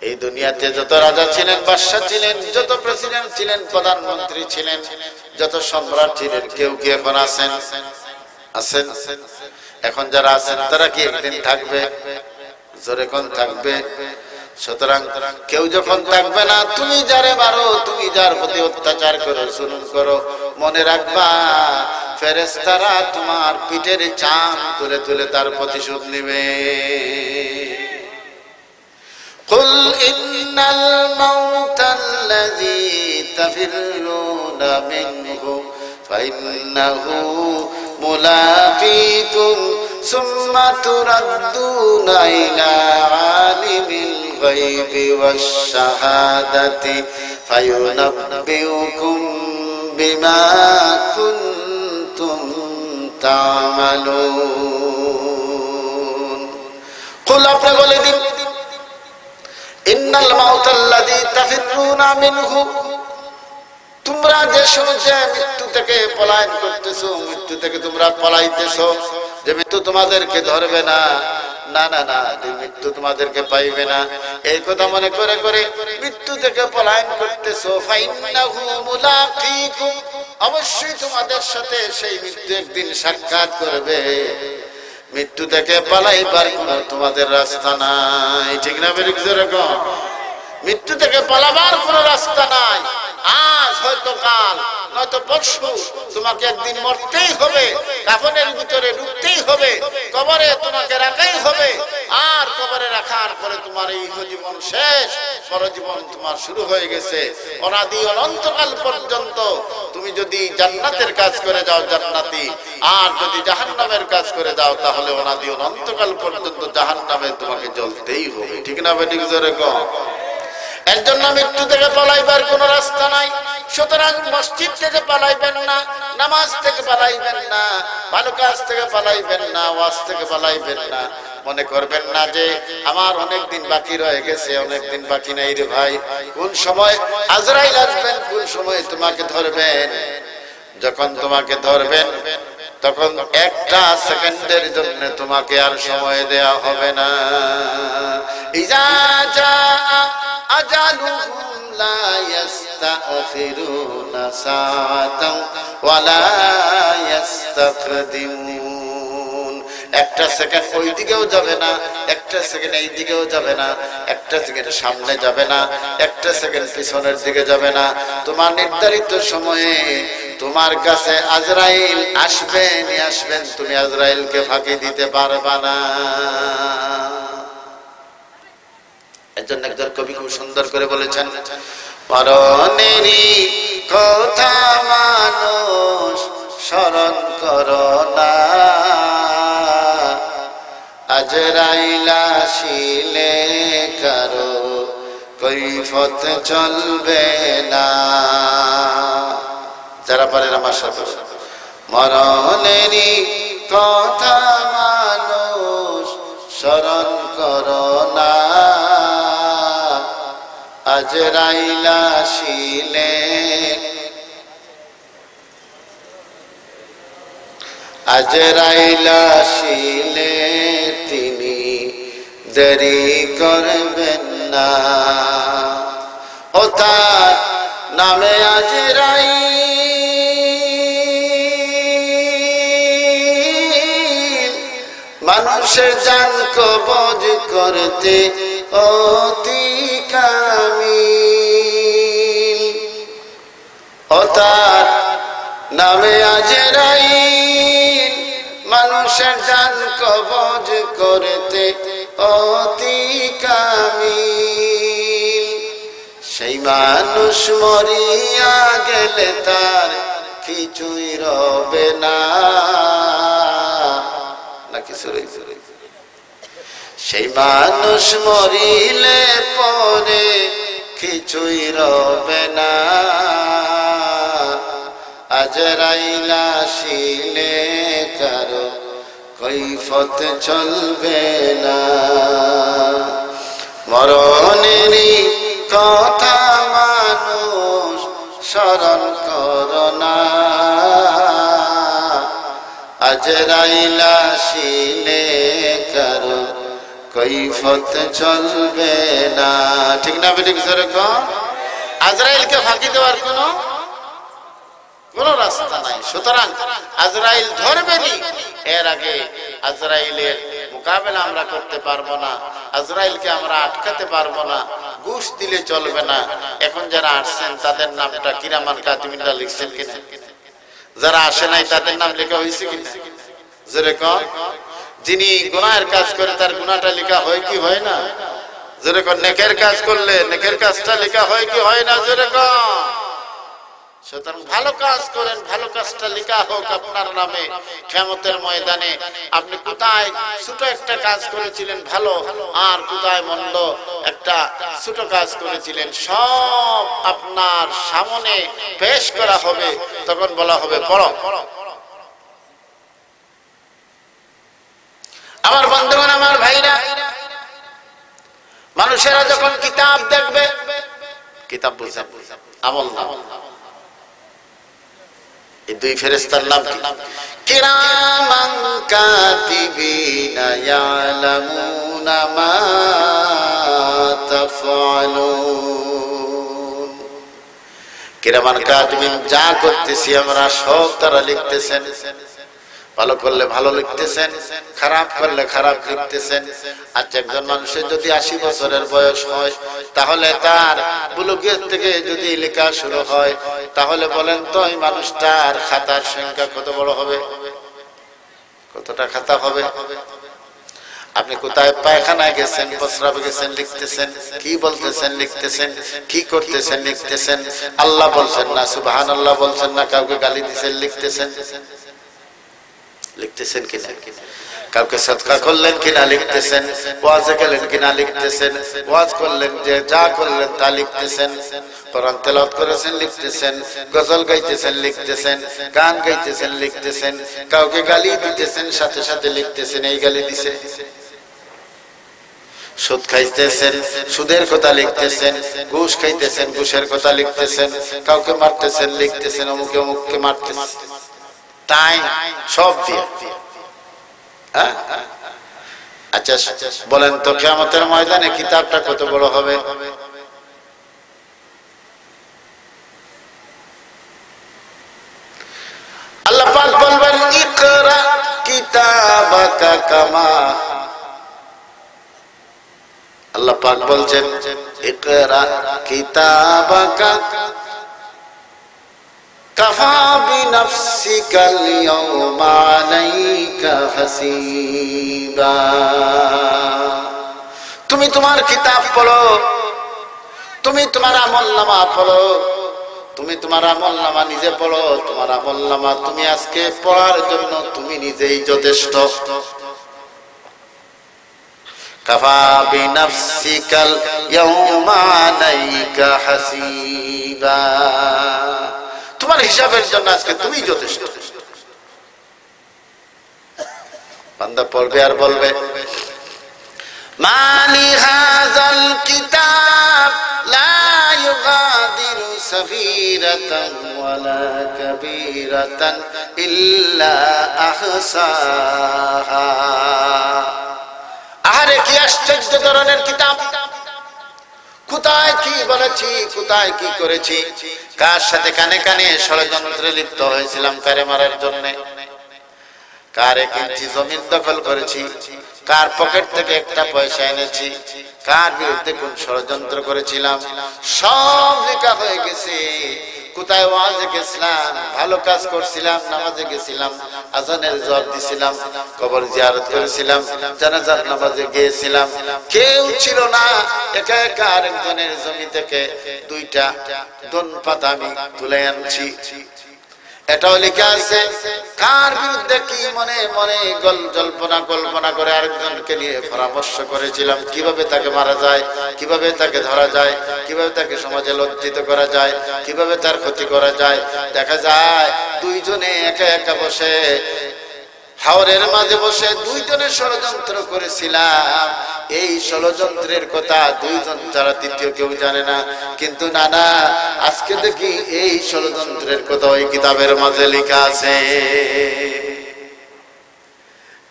এই দুনিয়াতে যত রাজা ছিলেন, বাদশা ছিলেন, যত প্রেসিডেন্ট ছিলেন, প্রধানমন্ত্রী ছিলেন, যত সম্রাট ছিলেন, কেউ কি এখন আছেন? আছেন? এখন যারা আছেন তারা কি একদিন থাকবে? জোরে কোন? থাকবে। সুতরাং কেউ যখন থাকবে না, তুমি যারে মারো, তুমি যার প্রতি অত্যাচার করো, জুলুম করো, মনে রাখবা ফেরেশতারা তোমার পিঠের চাম তুলে তুলে তার প্রতিশোধ নেবে। কুল ইন্নাল মাউতাল্লাযী তাফিরুনা মিনহু ফাইন্নাহু মুলাকীকুম সুম্মা তুরাদ্দুনা ইলা আলিমিল গায়বি ওয়াশ শাহাদাতি ফায়ুনাব্বিউকুম বিমা কুনতুম তা'মালুন। কুল, আপনি বলে দিন, ইন্নাল মাউতাল্লাযী তাফিরুনা মিনহু, তোমরা যে মৃত্যু থেকে পলায়ন করতেছো, মৃত্যু থেকে তোমরা পলাইতেছো, যে মৃত্যু তোমাদেরকে ধরবে না, না না না, যে মৃত্যু তোমাদেরকে পাইবে না, এই কথা মনে করে করে মৃত্যু থেকে পলায়ন করতেছো। ফাইন্নাহু মুলাকীকুম, অবশ্যই তোমাদের সাথে সেই মৃত্যু একদিন সাক্ষাৎ করবে। মৃত্যু থেকে পালাইবার কোন তোমাদের রাস্তা নাই, ঠিক না বেঠিক? যেরকম মৃত্যু থেকে পালাবার কোন রাস্তা নাই। আজ হয়তো কাল, নয়তো পরশু তোমাকে একদিন মরতেই হবে, কাফনের ভিতরে ঢুকতেই হবে, কবরে তোমাকে রাখাই হবে। আর কবরে রাখার পরে তোমার এই জীবন শেষ, পরজীবন তোমার শুরু হয়ে গেছে। অনাদি অনন্তকাল পর্যন্ত তুমি যদি জান্নাতের কাজ করে যাও জান্নাতি, আর যদি জাহান্নামের কাজ করে যাও তাহলে অনাদি অনন্তকাল পর্যন্ত জাহান্নামে তোমাকে জ্বলতেই হবে, ঠিক না বেঠিক? যেরকম এর জন্য মৃত্যু থেকে পলাইবার কোন রাস্তা নাই। সুতরাং মসজিদ থেকে পালাইবেন না, নামাজ থেকে পালাইবেন না, ভালো কাজ থেকে পালাইবেন না, ওয়াজ থেকে পালাইবেন না। মনে করবেন না যে আমার অনেক দিন বাকি রয়ে গেছে, অনেক দিন বাকি নাই রে ভাই। কোন সময় আজরাইল আসবেন, কোন সময় তোমাকে ধরবেন। যখন তোমাকে ধরবেন তখন একটা সেকেন্ডের জন্য তোমাকে আর সময় দেয়া হবে না। ইজা জা আজালুহুম লা ইস্তাখিরুনা সাআতান ওয়া লা ইস্তাকদিমুন। একটা সেকেন্ড ওই দিকেও যাবে না, একটা সেকেন্ড এই দিকেও যাবে না, একটা সেকেন্ড সামনে যাবে না, একটা সেকেন্ড পিছনের দিকে যাবে না। তোমার নির্ধারিত সময়ে তোমার কাছে আজরাইল আসবেন, তুমি আজরাইলকে ফাঁকি দিতে পারবা না। একজন কবি খুব সুন্দর করে বলেছেন, মরণেরই কথা মানুষ স্মরণ করো না, আজরাইল আসিলে কারো কৈফত চলবে না। যারা পারেন আমার সাথে, মরণেরই কথা মানুষ স্মরণ করো না, আজরাইল আসিলে তিনি দেরি করবেন না। ও তার নামে আজরাইল মানুষের জান কবজ করতে অতি কামিল। ও তার নামে আজরাইল মানুষের জান কবজ করতে অতি কামিল। সেই মানুষ মরিয়া গেলে তার কিছুই রবে না, কিছু রয়েছে। সেই মানুষ মরিলে পরে কিছুই রবে না, আজরাইল আসিলে কারো কৈফত চলবে না। মরণেরই কথা মানুষ স্মরণ করো না, আজরাইল আসিলে কারো কৈফত চলবে না। ঠিক না বেঠিক? আজরাইলকে ফাঁকি দেওয়ার কোন রাস্তা নাই। সুতরাং আজরাইল ধরবেনি, এর আগে আজরাইলের মোকাবেলা আমরা করতে পারবো না, আজরাইলকে আমরা আটকাতে পারবো না, ঘুষ দিলে চলবে না। এখন যারা আসছেন তাদের নামটা কিরামান কাতিমিনরা লিখছেন কিনা? যারা আসে নাই তাদের নাম লেখা হয়েছে কিনা? যেরকম যিনি গুনাহের কাজ করে তার গুনাহটা লেখা হয় কি হয় না? যেরকম নেকের কাজ করলে নেকের কাজটা লেখা হয় কি হয় না? যেরকম সুতরাং ভালো কাজ করেন, ভালো কাজটা লেখা হোক আপনার নামে কিয়ামতের ময়দানে। আপনি কোথায় ছোট একটা কাজ করেছিলেন ভালো, আর কোথায় মন্দ একটা ছোট কাজ করেছিলেন, সব আপনার সামনে পেশ করা হবে। তখন বলা হবে পড়ো। আমার বন্ধুগণ, আমার ভাইরা, মানুষেরা যখন কিতাব দেখবে, কিতাব বুঝেন আমল নাম, এই দুই ফেরেশতার নাম কি? কিরামান কাতিবিনা ইয়ালামুনা মা তাফআলুন। কিরামান কাতিবিন, যা করতেছি আমরা সব তারা লিখতেছেন। ভালো করলে ভালো লিখতেছেন, খারাপ করলে খারাপ লিখতেছেন। আচ্ছা, একজন মানুষের যদি 80 বছরের বয়স হয়, তাহলে তার বুলুগিয়ত থেকে যদি লেখা শুরু হয়, তাহলে বলেন তো এই মানুষটার খাতার সংখ্যা কত বড় হবে? কতটা খাতা হবে? আপনি কোথায় পায়খানায় গেছেন, প্রস্রাবে গেছেন, লিখতেছেন। কি বলতেছেন? লিখতেছেন। কি করতেছেন? লিখতেছেন। আল্লাহ বলছেন না, সুবহানাল্লাহ বলছেন না, কাউকে গালি দিচ্ছেন, লিখতেছেন। লিখতেছেন কিনা? কাউকে সদকা করলেন কিনা? লিখতেছেন। ওয়াজে গেলেন কিনা? লিখতেছেন। ওয়াজ করলেন, যে যা করলেন তা লিখতেছেন। কোরআন তেলাওয়াত করেছেন, লিখতেছেন। গজল গাইতেছেন, লিখতেছেন। গান গাইতেছেন, লিখতেছেন। কাউকে গালি দিতেছেন, সাথে সাথে লিখতেছেন এই গালি দিছে। সুদ খাইতেছেন, সুদের কথা লিখতেছেন। ঘুষ খাইতেছেন, ঘুষের কথা লিখতেছেন। কাউকে মারতেছেন, লিখতেছেন। অমুকে অমুককে মারতেছেন। তাই সব দিয়ে। আচ্ছা বলেন তো, কিয়ামতের ময়দানে কিতাবটা কত বড় হবে? আল্লাহ পাক বলবেন, ইকরা কিতাবাকা কামা। আল্লাহ পাক বলছেন, ইকরা কিতাবাকা কাফা বিনাফসিকাল ইয়াওমা আলাইকা হাসিবা। তুমি তোমার কিতাব পড়ো, তুমি তোমার আমলনামা পড়ো, তুমি তোমার আমলনামা নিজে পড়ো। তোমার আমলনামা তুমি আজকে পড়ার জন্য তুমি নিজেই যথেষ্ট। কাফা বিনাফসিকাল ইয়াওমা আলাইকা হাসিবা। তোমার হিসাবের জন্য আজকে তুমি যথেষ্ট। বান্দা পড়বে আর বলবে মালি হাযাল কিতাব লা ইউগাদিরু সগীরাতান ওয়ালা কাবীরাতান ইল্লা আহসাহা। আরে কি আশ্চর্য ধরনের কিতাব! কোথায় কি বলেছি, কোথায় কি করেছি, কার সাথে কানে কানে ষড়যন্ত্রে লিপ্ত হয়েছিলাম কারে মারার জন্য, কার 1 ইঞ্চি জমিন দখল করেছি, কার পকেট থেকে একটা পয়সা এনেছি, কার বিরুদ্ধে কোন ষড়যন্ত্র করেছিলাম, সব লেখা হয়ে গেছে। কোথায় ওয়াজে গেছিলাম, ভালো কাজ করছিলাম, নামাজে গেছিলাম, আজানের জবাব দিছিলাম, কবর জিয়ারত করেছিলাম, জানাজার নামাজে গিয়েছিলাম, কেউ ছিল না। একা একা আরেকজনের জমি থেকে 2টা দন পাতা আমি তুলে আনছি। এটাও লেখা আছে কার বিরুদ্ধে কি মনে মনে কল্পনা করে আরেকজনকে নিয়ে পরামর্শ করেছিলাম, কিভাবে তাকে মারা যায়, কিভাবে তাকে ধরা যায়, কিভাবে তাকে সমাজে লজ্জিত করা যায়, কিভাবে তার ক্ষতি করা যায়। দেখা যায় 2 জনে একা একা বসে হাওরের মাঝে বসে 2 জনে ষড়যন্ত্র করেছিলাম। এই ষড়যন্ত্রের কথা 2 জন যারা, তৃতীয় কেউ জানে না। কিন্তু না, আজকে দেখি এই ষড়যন্ত্রের কথা ওই কিতাবের মাঝে লেখা আছে।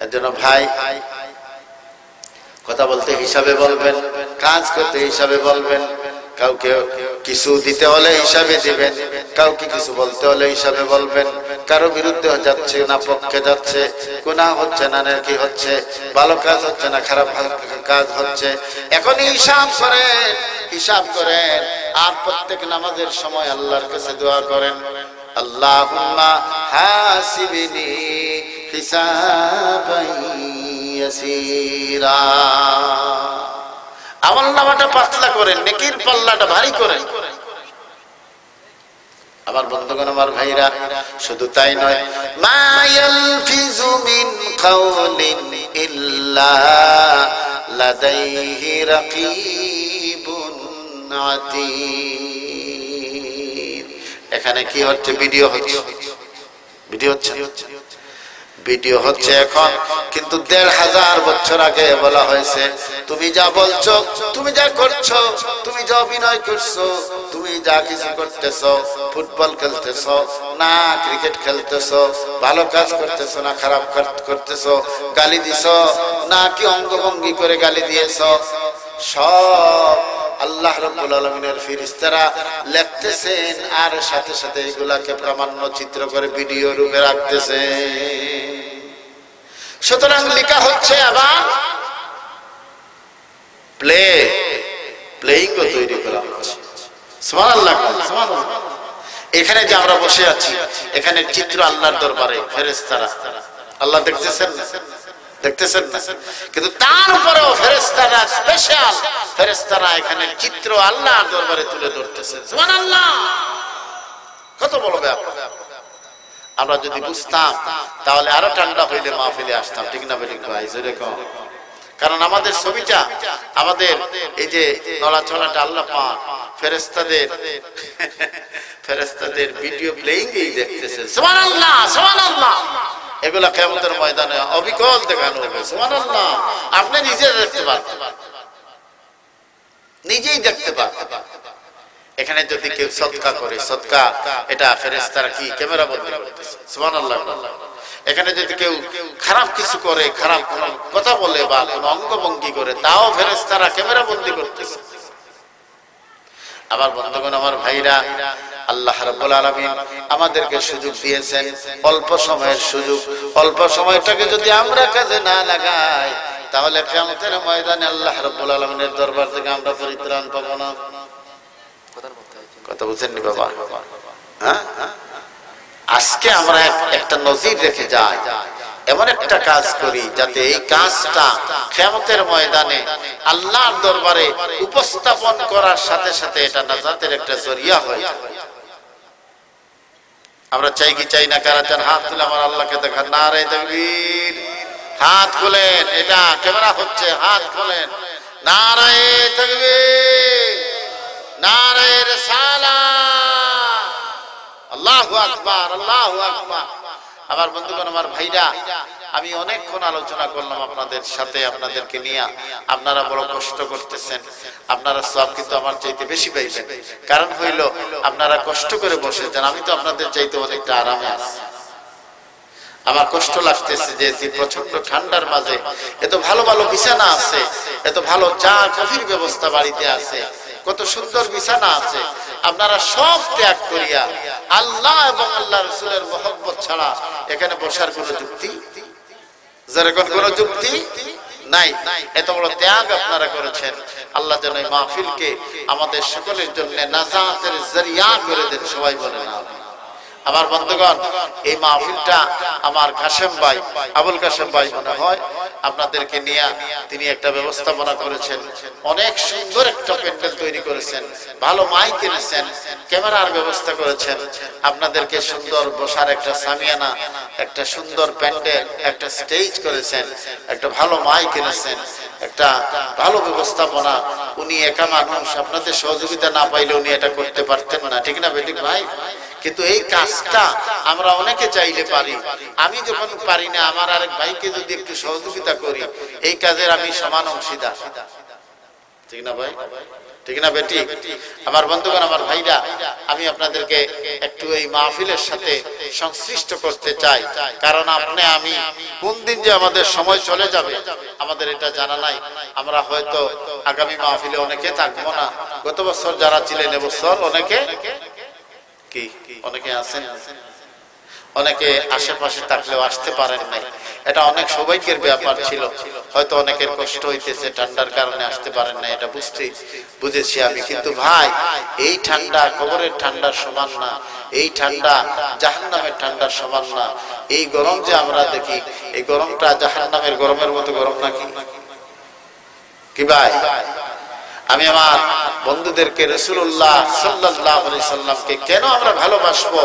এজন্য ভাই, কথা বলতে হিসাবে বলবেন, কাজ করতে হিসাবে বলবেন। কাউকে কিছু দিতে হলে হিসাবে দিবেন, কাউকে কিছু বলতে হলে হিসাবে বলবেন। কারো বিরুদ্ধে যাচ্ছে না পক্ষে যাচ্ছে, গুনাহ হচ্ছে না নেকি হচ্ছে, ভালো কাজ হচ্ছে না খারাপ কাজ হচ্ছে, এখনই হিসাব করেন। আর প্রত্যেক নামাজের সময় আল্লাহর কাছে দোয়া করেন, আল্লাহুম্মা হাসিবনি হিসাবান ইয়াসীরা। আমলনামাটা পাতলা করেন, নেকির পাল্লাটা ভারী করেন। আমার বন্ধুগণ, আমার ভাইরা, শুধু তাই নয়, মা ইয়ালফিযু মিন কাওলিন ইল্লা লাদাইহি রাকীবুন আতীদ। এখানে কি হচ্ছে? ভিডিও হচ্ছে এখন, কিন্তু 1500 বছর আগে বলা হয়েছে, তুমি যা বলছো, তুমি যা করছো, তুমি যা অভিনয় করছো, তুমি যা কিছু করতেছো, ফুটবল খেলতেছো না ক্রিকেট খেলতেছো, ভালো কাজ করতেছো না খারাপ কাজ করতেছো, গালি দিছো না কি অঙ্গভঙ্গি করে গালি দিয়েছো, সব আল্লাহ রাব্বুল আলামিনের ফেরেশতারা লিখতেছেন। আর সাথে সাথে এগুলাকে প্রামাণ্য চিত্র করে ভিডিও রূপে রাখতেছেন। সুতরাং লেখা হচ্ছে, আবার প্লেইং তৈরি করা হচ্ছে। সুবহানাল্লাহ, সুবহানাল্লাহ। এখানে যে আমরা বসে আছি, এখানে চিত্র আল্লাহর দরবারে ফেরেশতারা, আল্লাহ দেখতেছেন না, কিন্তু তার উপরেও ফেরেশতারা, স্পেশাল ফেরেশতারা এখানে চিত্র আল্লাহর দরবারে তুলে ধরতেছেন। সুবহানাল্লাহ, কত বড় ব্যাপার! আমরা যদি বুঝতাম তাহলে আরো ঠান্ডা হইলে মাহফিলে আসতাম, ঠিক না ঠিক ভাই? যেরকম, কারণ আমাদের ছবিটা, আমাদের এই যে নড়াচড়াটা আল্লাহ পাক ফেরেশতাদের ভিডিও প্লেইং এই দেখতেছেন। সুবহানাল্লাহ, সুবহানাল্লাহ। এগুলা কিয়ামতের ময়দানে অবিকল দেখানো হবে। সুবহানাল্লাহ, আপনি নিজে দেখতে পারবেন, নিজেই দেখতে পারবেন। এখানে যদি কেউ সদকা করে, সদকা এটা ফেরেশতারা কি ক্যামেরা বন্ধ করতেছে। সুবহানাল্লাহ। এখানে যদি কেউ খারাপ কিছু করে, খারাপ কোনো কথা বলে বা কোনো অঙ্গভঙ্গি করে, তাও ফেরেশতারা ক্যামেরা বন্দী করতেছে। আমার বন্ধুগণ, আমার ভাইরা, আল্লাহ রাব্বুল আলামিন আমাদেরকে সুযোগ দিয়েছেন, অল্প সময়ের সুযোগ। অল্প সময়টাকে যদি আমরা কাজে না লাগাই, তাহলে কিয়ামতের ময়দানে আল্লাহ রাব্বুল আলামিনের দরবার থেকে আমরা পরিত্রাণ পাবো না। কথা বুঝছেন নি বাবা? হ্যাঁ, আজকে আমরা একটা নজির রেখে যাই, এমন একটা কাজ করি যাতে এই কাজটা কিয়ামতের ময়দানে আল্লাহর দরবারে উপস্থাপন করার সাথে সাথে এটা নাজাতের একটা জরিয়া হয়। আমরা চাই কি চাই না? কারা চান হাত তুলে আমার আল্লাহকে দেখান। নারে তাকবীর, হাত খোলেন, এটা ক্যামেরা হচ্ছে, হাত খোলেন। নারে তাকবীর, নারে রিসালাত, আল্লাহু আকবার, আল্লাহু আকবার। আমার বন্ধুগণ, আমার ভাইরা, আমি অনেকক্ষণ আলোচনা করলাম আপনাদের সাথে, আপনাদেরকে নিয়ে। আপনারা বড় কষ্ট করতেছেন, আপনারা সব কিন্তু আমার চাইতে বেশি পাইবেন। কারণ হইল আপনারা কষ্ট করে বসেছেন, আমি তো আপনাদের চাইতে অনেকটা আরামে আছি। আমার কষ্ট লাগতেছে যে প্রচন্ড ঠান্ডার মাঝে এত ভালো ভালো বিছানা আছে, এত ভালো চা কফির ব্যবস্থা বাড়িতে আছে, কত সুন্দর বিছানা আছে। আপনারা সব ত্যাগ করিয়া আল্লাহ এবং আল্লাহ রাসূলের মহব্বত ছাড়া এখানে বসার কোনো যুক্তি, যেরকম কোনো যুক্তি নাই। এত বড় ত্যাগ আপনারা করেছেন। আল্লাহ যেন এই মাহফিলকে আমাদের সকলের জন্য নাজাতের জরিয়া করে দেন। সবাই বলেন আমিন। আমার বন্ধুগণ, এই মাহফিলটা আমার কাশেম ভাই, আবুল কাশেম ভাই মনে হয় আপনাদেরকে নিয়ে তিনি একটা ব্যবস্থাপনা করেছেন। অনেক সুন্দর একটা প্যান্ডেল তৈরি করেছেন, ভালো মাইক কিনেছেন, ক্যামেরার ব্যবস্থা করেছেন, আপনাদেরকে সুন্দর বসার একটা সামিয়ানা, একটা সুন্দর প্যান্ডেল, একটা স্টেজ করেছেন, একটা ভালো মাইক কিনেছেন, একটা ভালো ব্যবস্থাপনা। উনি একা মানুষ, আপনাদের সহযোগিতা না পাইলে উনি এটা করতে পারতেন না, ঠিক না বেঠিক ভাই? কিন্তু এই কাজটা আমরা অনেকে চাইলে পারি। আমি যখন পারি না, আমার আরেক ভাইকে যদি একটু সহযোগিতা করি, এই কাজের আমি সমান অংশীদার, ঠিক না ভাই? ঠিক না বেটি? আমার বন্ধুগণ, আমার ভাইরা, আমি আপনাদেরকে একটু এই মাহফিলের সাথে সংশ্লিষ্ট করতে চাই। কারণ আপনি আমি কোন দিন যে আমাদের সময় চলে যাবে আমাদের এটা জানা নাই। আমরা হয়তো আগামী মাহফিলে অনেকে থাকবো না। গত বছর যারা ছিলেন এবছর অনেকে অনেকে আছেন, অনেকে আশেপাশে থাকলেও আসতে পারেন নাই। এটা অনেক সৌভাগ্যের ব্যাপার ছিল। হয়তো অনেকের কষ্ট হইতেছে, ঠান্ডার কারণে আসতে পারেন না, এটা বুঝেছি আমি। কিন্তু ভাই, এই ঠান্ডা কবরের ঠান্ডার সমান না, এই ঠান্ডা জাহান্নামের ঠান্ডার সমান না। এই গরম যে আমরা দেখি, এই গরমটা জাহান্নামের গরমের মতো গরম নাকি? কি ভাই? আমি আমার বন্ধুদেরকে রাসূলুল্লাহ সাল্লাল্লাহু আলাইহি সাল্লামকে কেন আমরা ভালোবাসবো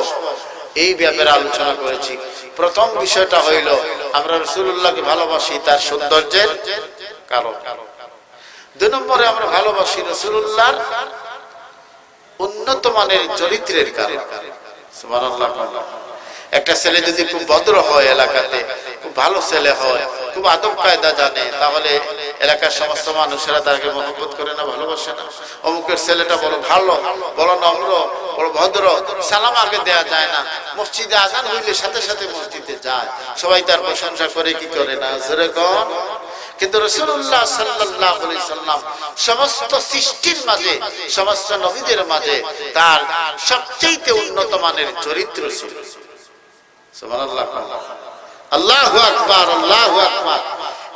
এই ব্যাপারে আলোচনা করেছি। প্রথম বিষয়টা হইল আমরা রাসূলুল্লাহকে ভালোবাসি তার সৌন্দর্যের কারণ। দুই নম্বরে আমরা ভালোবাসি রাসূলুল্লাহর উন্নত মানের চরিত্রের কারণ। সুবহানাল্লাহ। একটা ছেলে যদি খুব ভদ্র হয়, এলাকাতে খুব ভালো ছেলে হয়, খুব আদব কায়দা জানে, তাহলে এলাকার সমস্ত মানুষেরা তাকে মহব্বত করে না, ভালোবাসে না? অমুকের ছেলেটা বড় ভালো, বড় নম্র, বড় ভদ্র, সালাম আগে দেয়া যায় না, মসজিদে আজান হইলে সাথে সাথে মসজিদে যায়, সবাই তার প্রশংসা করে কি করে না? যেরকম। কিন্তু রাসূলুল্লাহ সাল্লাল্লাহু আলাইহি সাল্লাম সমস্ত সৃষ্টির মাঝে, সমস্ত নবীদের মাঝে তার সবচেয়ে উন্নত মানের চরিত্র ছিল। সুবহানাল্লাহ, আল্লাহু আকবার, আল্লাহু আকবার।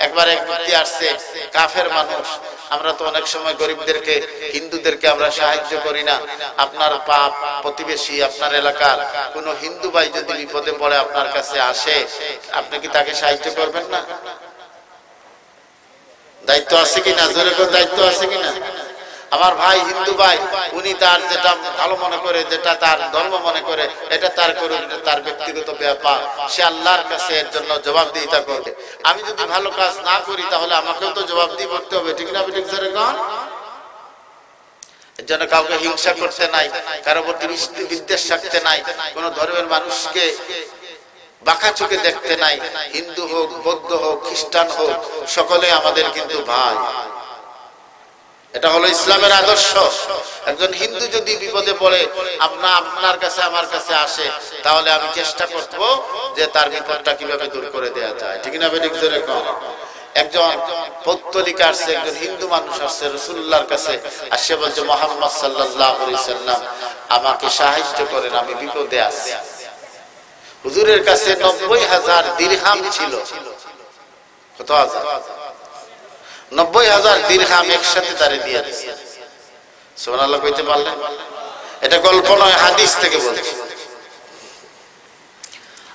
একবার এক ব্যক্তি আসছে, কাফের মানুষ। আমরা তো অনেক সময় গরিবদেরকে, হিন্দুদেরকে আমরা সাহায্য করি না। আপনার পাপ প্রতিবেশী, আপনার এলাকার কোন হিন্দু ভাই যদি বিপদে পড়ে আপনার কাছে আসে, আপনি কি তাকে সাহায্য করবেন না? দায়িত্ব আছে কিনা? জোরে করে দায়িত্ব আছে কিনা? আমার ভাই হিন্দু ভাই, উনি তার যেটা ভালো মনে করে, যেটা তার ধর্ম মনে করে, এটা তার করুন, এটা তার ব্যক্তিগত ব্যাপার। সে আল্লাহর কাছে এর জন্য জবাবদিহিতা করবে। আমি যদি ভালো কাজ না করি তাহলে আমাকেও তো জবাবদিহি করতে হবে, ঠিক না? এর জন্য কাউকে হিংসা করতে নাই, কারো প্রতি বিদ্বেষ রাখতে নাই, কোন ধর্মের মানুষকে বাঁকা চোখে দেখতে নাই। হিন্দু হোক, বৌদ্ধ হোক, খ্রিস্টান হোক, সকলে আমাদের কিন্তু ভাই। এটা হলো ইসলামের আদর্শ। একজন হিন্দু যদি বিপদে পড়ে আপনার কাছে, আমার কাছে আসে, তাহলে আমি চেষ্টা করব যে তার বিপদটা কিভাবে দূর করে দেওয়া যায়, ঠিক না? একজন পৌত্তলিক আসছে, একজন হিন্দু মানুষ আসছে রাসূলুল্লাহর কাছে, আসে বলছে মুহাম্মদ সাল্লাল্লাহু আলাইহি সাল্লাম আমাকে সাহায্য করেন, আমি বিপদে আছি। হুজুরের কাছে ৯০,০০০ দিরহাম ছিল। কত হাজার? ৯০,০০০ দিরহাম একসাথে তারে দিয়ে দিয়েছে। সুবহানাল্লাহ কইতে পারলেন? এটা গল্প নয়, হাদিস থেকে বলছি।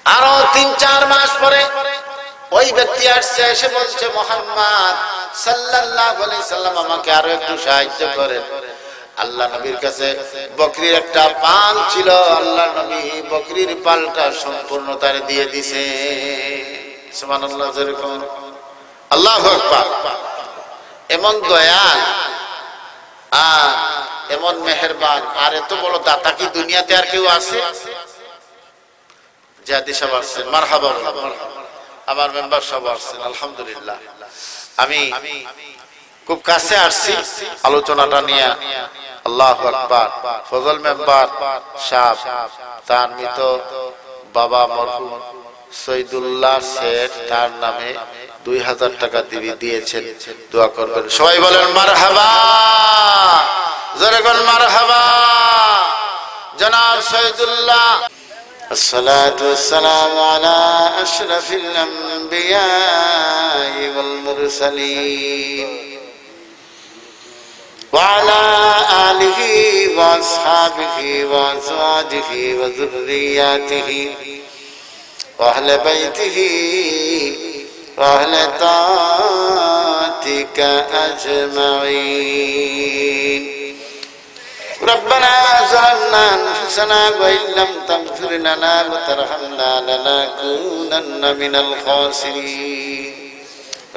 আরো ৩-৪ মাস পরে ওই ব্যক্তি আসছে, এসে বলছে মুহাম্মদ সাল্লাল্লাহু আলাইহি সাল্লাম আমাকে আরো একটু সাহায্য করেন। আল্লাহ নবীর কাছে বকরির একটা পাল ছিল, আল্লাহ নবী বকরির পালটা সম্পূর্ণ তার দিয়ে দিছে। সুবহানাল্লাহ, যেরকম আল্লাহু আকবার। এমন দয়াল আর এমন মেহেরবান আর এত বড় দাতা কি দুনিয়াতে আর কেউ আছে? জাতি সব আসছেন, মারহাবা। আমার মেম্বার সব আসছেন, আলহামদুলিল্লাহ। আমি খুব কাছে আসছি আলোচনাটা নিয়ে। আল্লাহু আকবার। ফজল মেম্বার সাহেব তার মৃত বাবা মরহুম সৈয়দুল্লাহ শেখ তার নামে 2000 টাকা দিয়েছেন, দোয়া করবেন সবাই। বলেন মারহাবা, জোরে বলেন মারহাবা। জনাব সৈয়দুল্লাহ। الصلاة والسلام على أشرف الأنبياء والمرسلين وعلى آله وأصحابه وأزواجه وذرياته وأهل بيته وأهل طاعتك أجمعين. ربنا ظلمنا أنفسنا وإن لم تغفر لنا وترحمنا لنكونن من الخاسرين.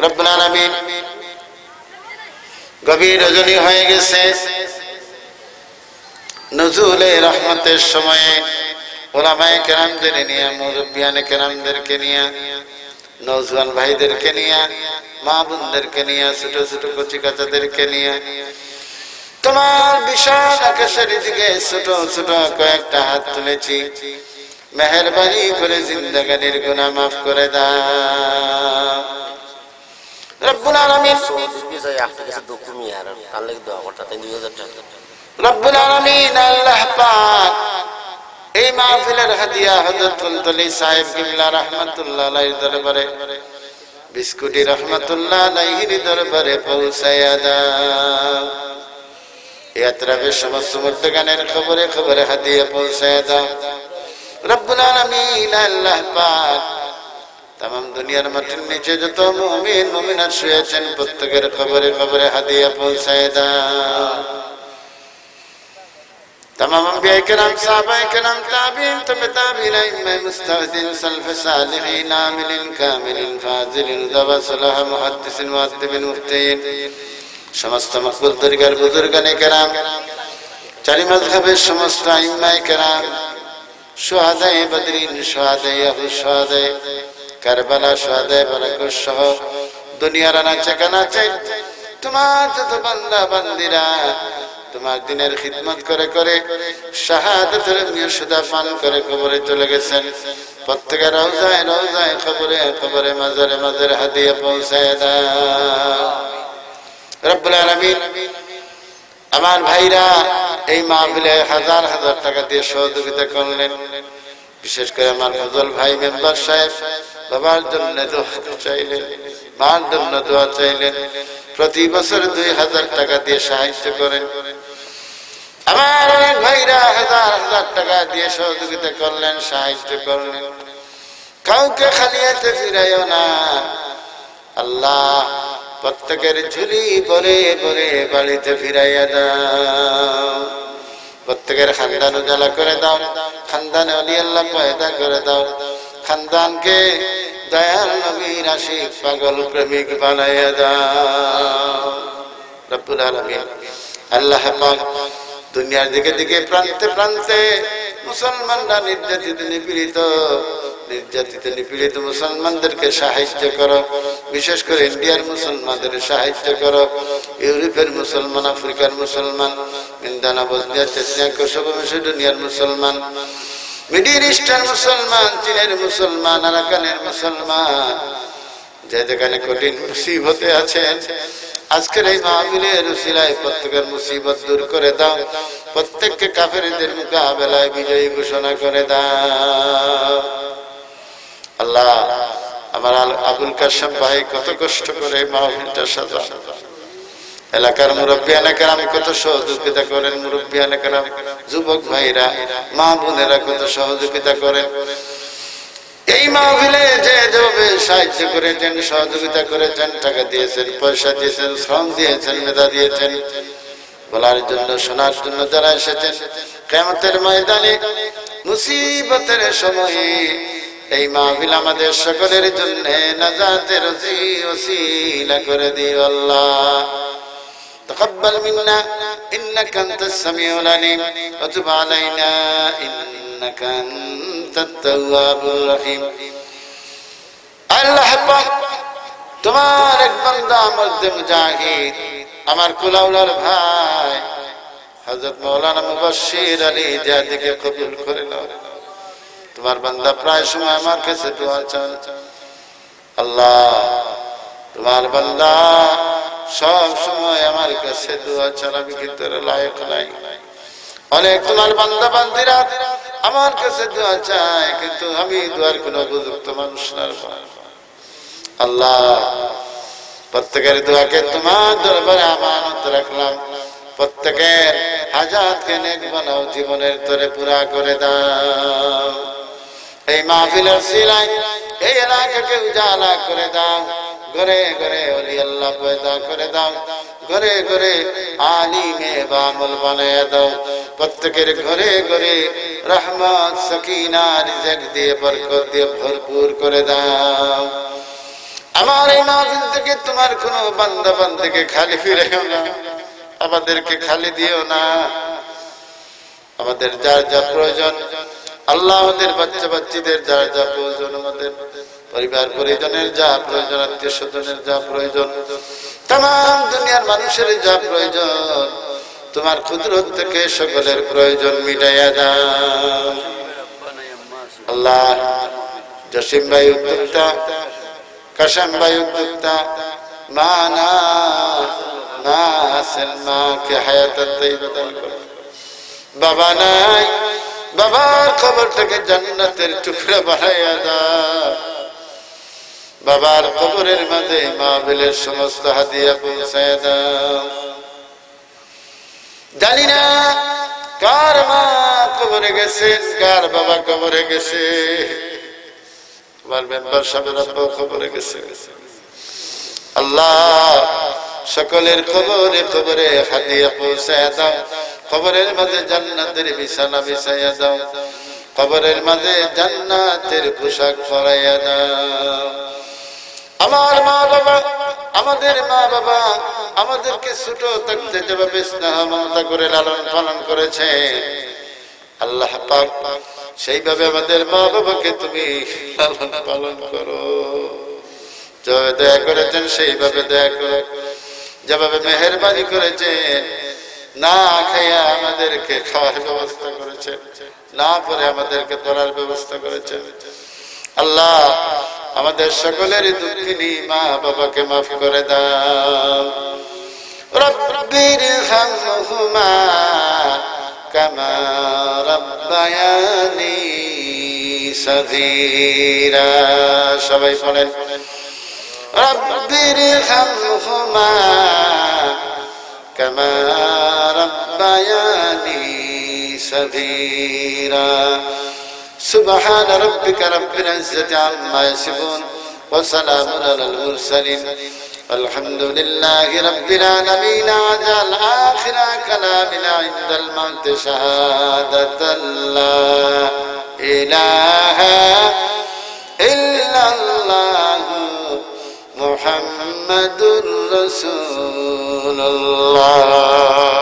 رب العالمين গভীর রজনী হয়ে গেছে, নজুলে রহমতের সময়ে ওলামায়ে কেরামদের নিয়ে, মুরব্বিয়ানে কেরামদেরকে নিয়ে, নওজোয়ান ভাইদেরকে নিয়ে, মা বোনদেরকে নিয়ে, ছোট ছোট কচি কাচাদেরকে নিয়ে তোমার বিশাল আকাশের দিকে ছোট ছোট কয়েকটা হাত তুলেছি। মেহেরবানি করে জিন্দেগানির গুনাহ মাফ করে দাও রব্বুল আলামিন। রব্বুল আলামিন আল্লাহ পাক এই মাহফিলের হাদিয়া হযরত ফুলতলি সাহেব কিবলা রাহমাতুল্লাহ আলাইহির দরবারে, বিস্কুটি রাহমাতুল্লাহ আলাইহির দরবারে পৌঁছায়া দাও। ইয়াত্রাফের সমস্ত মুর্দগানের খবরে খবরে হাদিয়া পৌঁছায়া দাও রব্বুল আলামিন। আল্লাহ পাক तमाम দুনিয়ার মাটির নিচে যত মুমিন মুমিনাত শুয়েছেন প্রত্যেকের খবরে খবরে হাদিয়া পৌঁছায় দাও। तमाम अंबिया किराम साहबा किराम ताबीन तबे ताबीन इमाम मुस्तहदिन सल्फ सालिहीन आमिलिन कामिलिन फाजिलिन दवा सलाह मुहद्दिसिन मुअद्दिबिन मुफ्तीन समस्त मकबूल दरगार बुजुर्गाने किराम, चारि मजहबेर समस्त आइम्माए किराम, शुहादाए बदरीन, शुहादाए अहद, शुहादाए কারবালা, শাহাদায়ে বারাকুশ সহ দুনিয়ার আনাচে কানাচে তোমার যত বান্দা বান্দিরা তোমার দিনের খিদমত করে করে শাহাদাতের সুদা পান করে কবরে চলে গেছেন, প্রত্যেকের রওজায় রওজায় কবরে কবরে মাজারে মাজারে হাদিয়া পৌঁছায় দাও রব্বুল আলামিন। আমার ভাইরা এই মাহফিলে হাজার হাজার টাকা দিয়ে সহযোগিতা করলেন, বিশেষ করে আমার ফজল ভাই মেম্বার সাহেব বাবার জন্য দোয়া চাইলেন, মার জন্য দোয়া চাইলেন, প্রতি বছর 2000 টাকা দিয়ে সাহায্য করেন। আমার অনেক ভাইরা হাজার হাজার টাকা দিয়ে সহযোগিতা করলেন, সাহায্য করলেন। কাউকে খালি হাতে ফিরাইও না আল্লাহ, প্রত্যেকের ঝুলি ভরে ভরে বাড়িতে ফিরাইয়া দাও, প্রত্যেকের খানদান উজালা করে দাও, খানদানে ওলি আল্লাহ পয়দা করে দাও, খানদানকে দয়াল নবীর আশিক পাগল প্রেমিক বানাইয়া দাও রব্বুল আলামিন। আল্লাহ পাক দুনিয়ার দিকে দিকে প্রান্তে প্রান্তে মুসলমানরা নির্যাতিত নিপীড়িত মুসলমানদেরকে সাহায্য করো, বিশেষ করে ইন্ডিয়ার মুসলমানদের সাহায্য করো, ইউরোপের মুসলমান, আফ্রিকার মুসলমান, ইন্দানা, বসনিয়া, চেচনিয়া, কোসোভো, মেসিডোনিয়ার মুসলমান, মিডিল ইস্টার্ন মুসলমান, চীনের মুসলমান, আরাকানের মুসলমান, যে যেখানে কঠিন মুসিবতে আছেন আজকের এই মাহফিলের উসিলায় প্রত্যেকের মুসিবত দূর করে দাও, প্রত্যেককে কাফেরদের মোকাবেলায় বিজয়ী ঘোষণা করে দাও আল্লাহ। আমার আবুল কাশেম ভাই কত কষ্ট করে মাহফিলটা সাজান, এলাকার মুরব্বিয়ানে কেরাম কত সহযোগিতা করেন, মুরব্বিয়ানে কেরাম, যুবক ভাইরা, মা বোনেরা কত সহযোগিতা করেন। এই মাহফিলে যে যেভাবে সাহায্য করেছেন, সহযোগিতা করেছেন, টাকা দিয়েছেন, পয়সা দিয়েছেন, শ্রম দিয়েছেন, মেধা দিয়েছেন, বলার জন্য, শোনার জন্য যারা এসেছেন, কিয়ামতের ময়দানে মুসিবতের সময়ে এই মাহফিল আমাদের সকলের জন্য নাজাতের ওসিলা করে দিও আল্লাহ। تقبل منا إنك أنت السميع العليم وتب علينا إنك أنت التواب الرحيم। আল্লাহ পাক তোমার এক বান্দা মর্দে মুজাহিদ আমার কুলাউলার ভাই হযরত মাওলানা মুবাশশির আলী জাদিকে কবুল করে নাও। তোমার বান্দা প্রায় সময় আমার কাছে দোয়া চান। আল্লাহ তোমার বান্দা সব সময় আমার কাছে দোয়া চান, আমি কিন্তু লায়ক নাই। অনেক তোমার বান্দা বান্দিরা আমার কাছে দোয়া চায়, কিন্তু আমি দোয়ার কোনো উপযুক্ত মানুষ না। আল্লাহ প্রত্যেকের দোয়াকে তোমার দরবারে আমানত রাখলাম। প্রত্যেকের হাজাতকে নেক বানাও, জীবনের তরে পুরা করে দাও। এই মাহফিলের সিলাই এই এলাকাকে উজালা করে দাও। ঘরে ঘরে ওলি আল্লাহ পয়দা করে দাও। ঘরে ঘরে আলিমে বামল বানায় দাও। প্রত্যেকের ঘরে ঘরে রহমত সাকিনা রিজক দিয়ে বরকত দিয়ে ভরপুর করে দাও। আমার এই মাহফিল থেকে তোমার কোন বান্দা বান্দিকে খালি ফিরেও না, আমাদেরকে খালি দিও না। আমাদের যার যা প্রয়োজন আল্লাহ, আমাদের বাচ্চা বাচ্চিদের যার যা প্রয়োজন, আমাদের পরিবার পরিজনের যা প্রয়োজন, আত্মীয় স্বজনের যা প্রয়োজন, तमाम দুনিয়ার মানুষের যা প্রয়োজন, তোমার কুদরত থেকে সকলের প্রয়োজন মিটাইয়া দাও। আল্লাহ জসিম ভাই উদ্যোক্তা, কাশেম ভাই উদ্যোক্তা, মানা মাকে হায়াতাত তাইয়্যিবা দান করো। বাবা নাই, বাবার কবরটাকে জান্নাতের টুকরা বানাইয়া দাও। বাবার কবরের মাঝে মাহফিলের সমস্ত হাদিয়া পৌঁছায় দাও। জানি না কার মা কবরে গেছেন, কার বাবা কবরে গেছে, তোমার মেম্বার সাহেবের আব্বা কবরে গেছে। আল্লাহ সকলের কবরে কবরে হাদিয়া পৌঁছায় দাও। কবরের মাঝে জান্নাতের বিছানা বিছাইয়া দাও। কবরের মাঝে জান্নাতের পোশাক পরাইয়া দাও। আমার মা বাবা, আমাদের মা বাবা আমাদেরকে ছোট থাকতে যেভাবে স্নেহ মমতা করে লালন পালন করেছে, আল্লাহ পাক সেইভাবে আমাদের মা বাবাকে তুমি লালন পালন করো। যেভাবে দয়া করেছেন সেইভাবে দয়া করো। যেভাবে মেহেরবানি করেছেন, না খাইয়া আমাদেরকে খাওয়ার ব্যবস্থা করেছেন, না পরে আমাদেরকে পড়ার ব্যবস্থা করেছেন। আল্লাহ আমাদের সকলের দুঃখিনী মা বাবাকে মাফ করে দাও। রব্বিরহামহুমা কামা রাব্বায়ানি সগীরা। সবাই বলেন রব্বিরহামহুমা কামা রাব্বায়ানি সগীরা। سبحان ربك رب العزة عما يصفون وسلام على المرسلين والحمد لله رب العالمين. وجعل آخر كلامنا عند الموت شهادة لا إله إلا الله محمد رسول الله.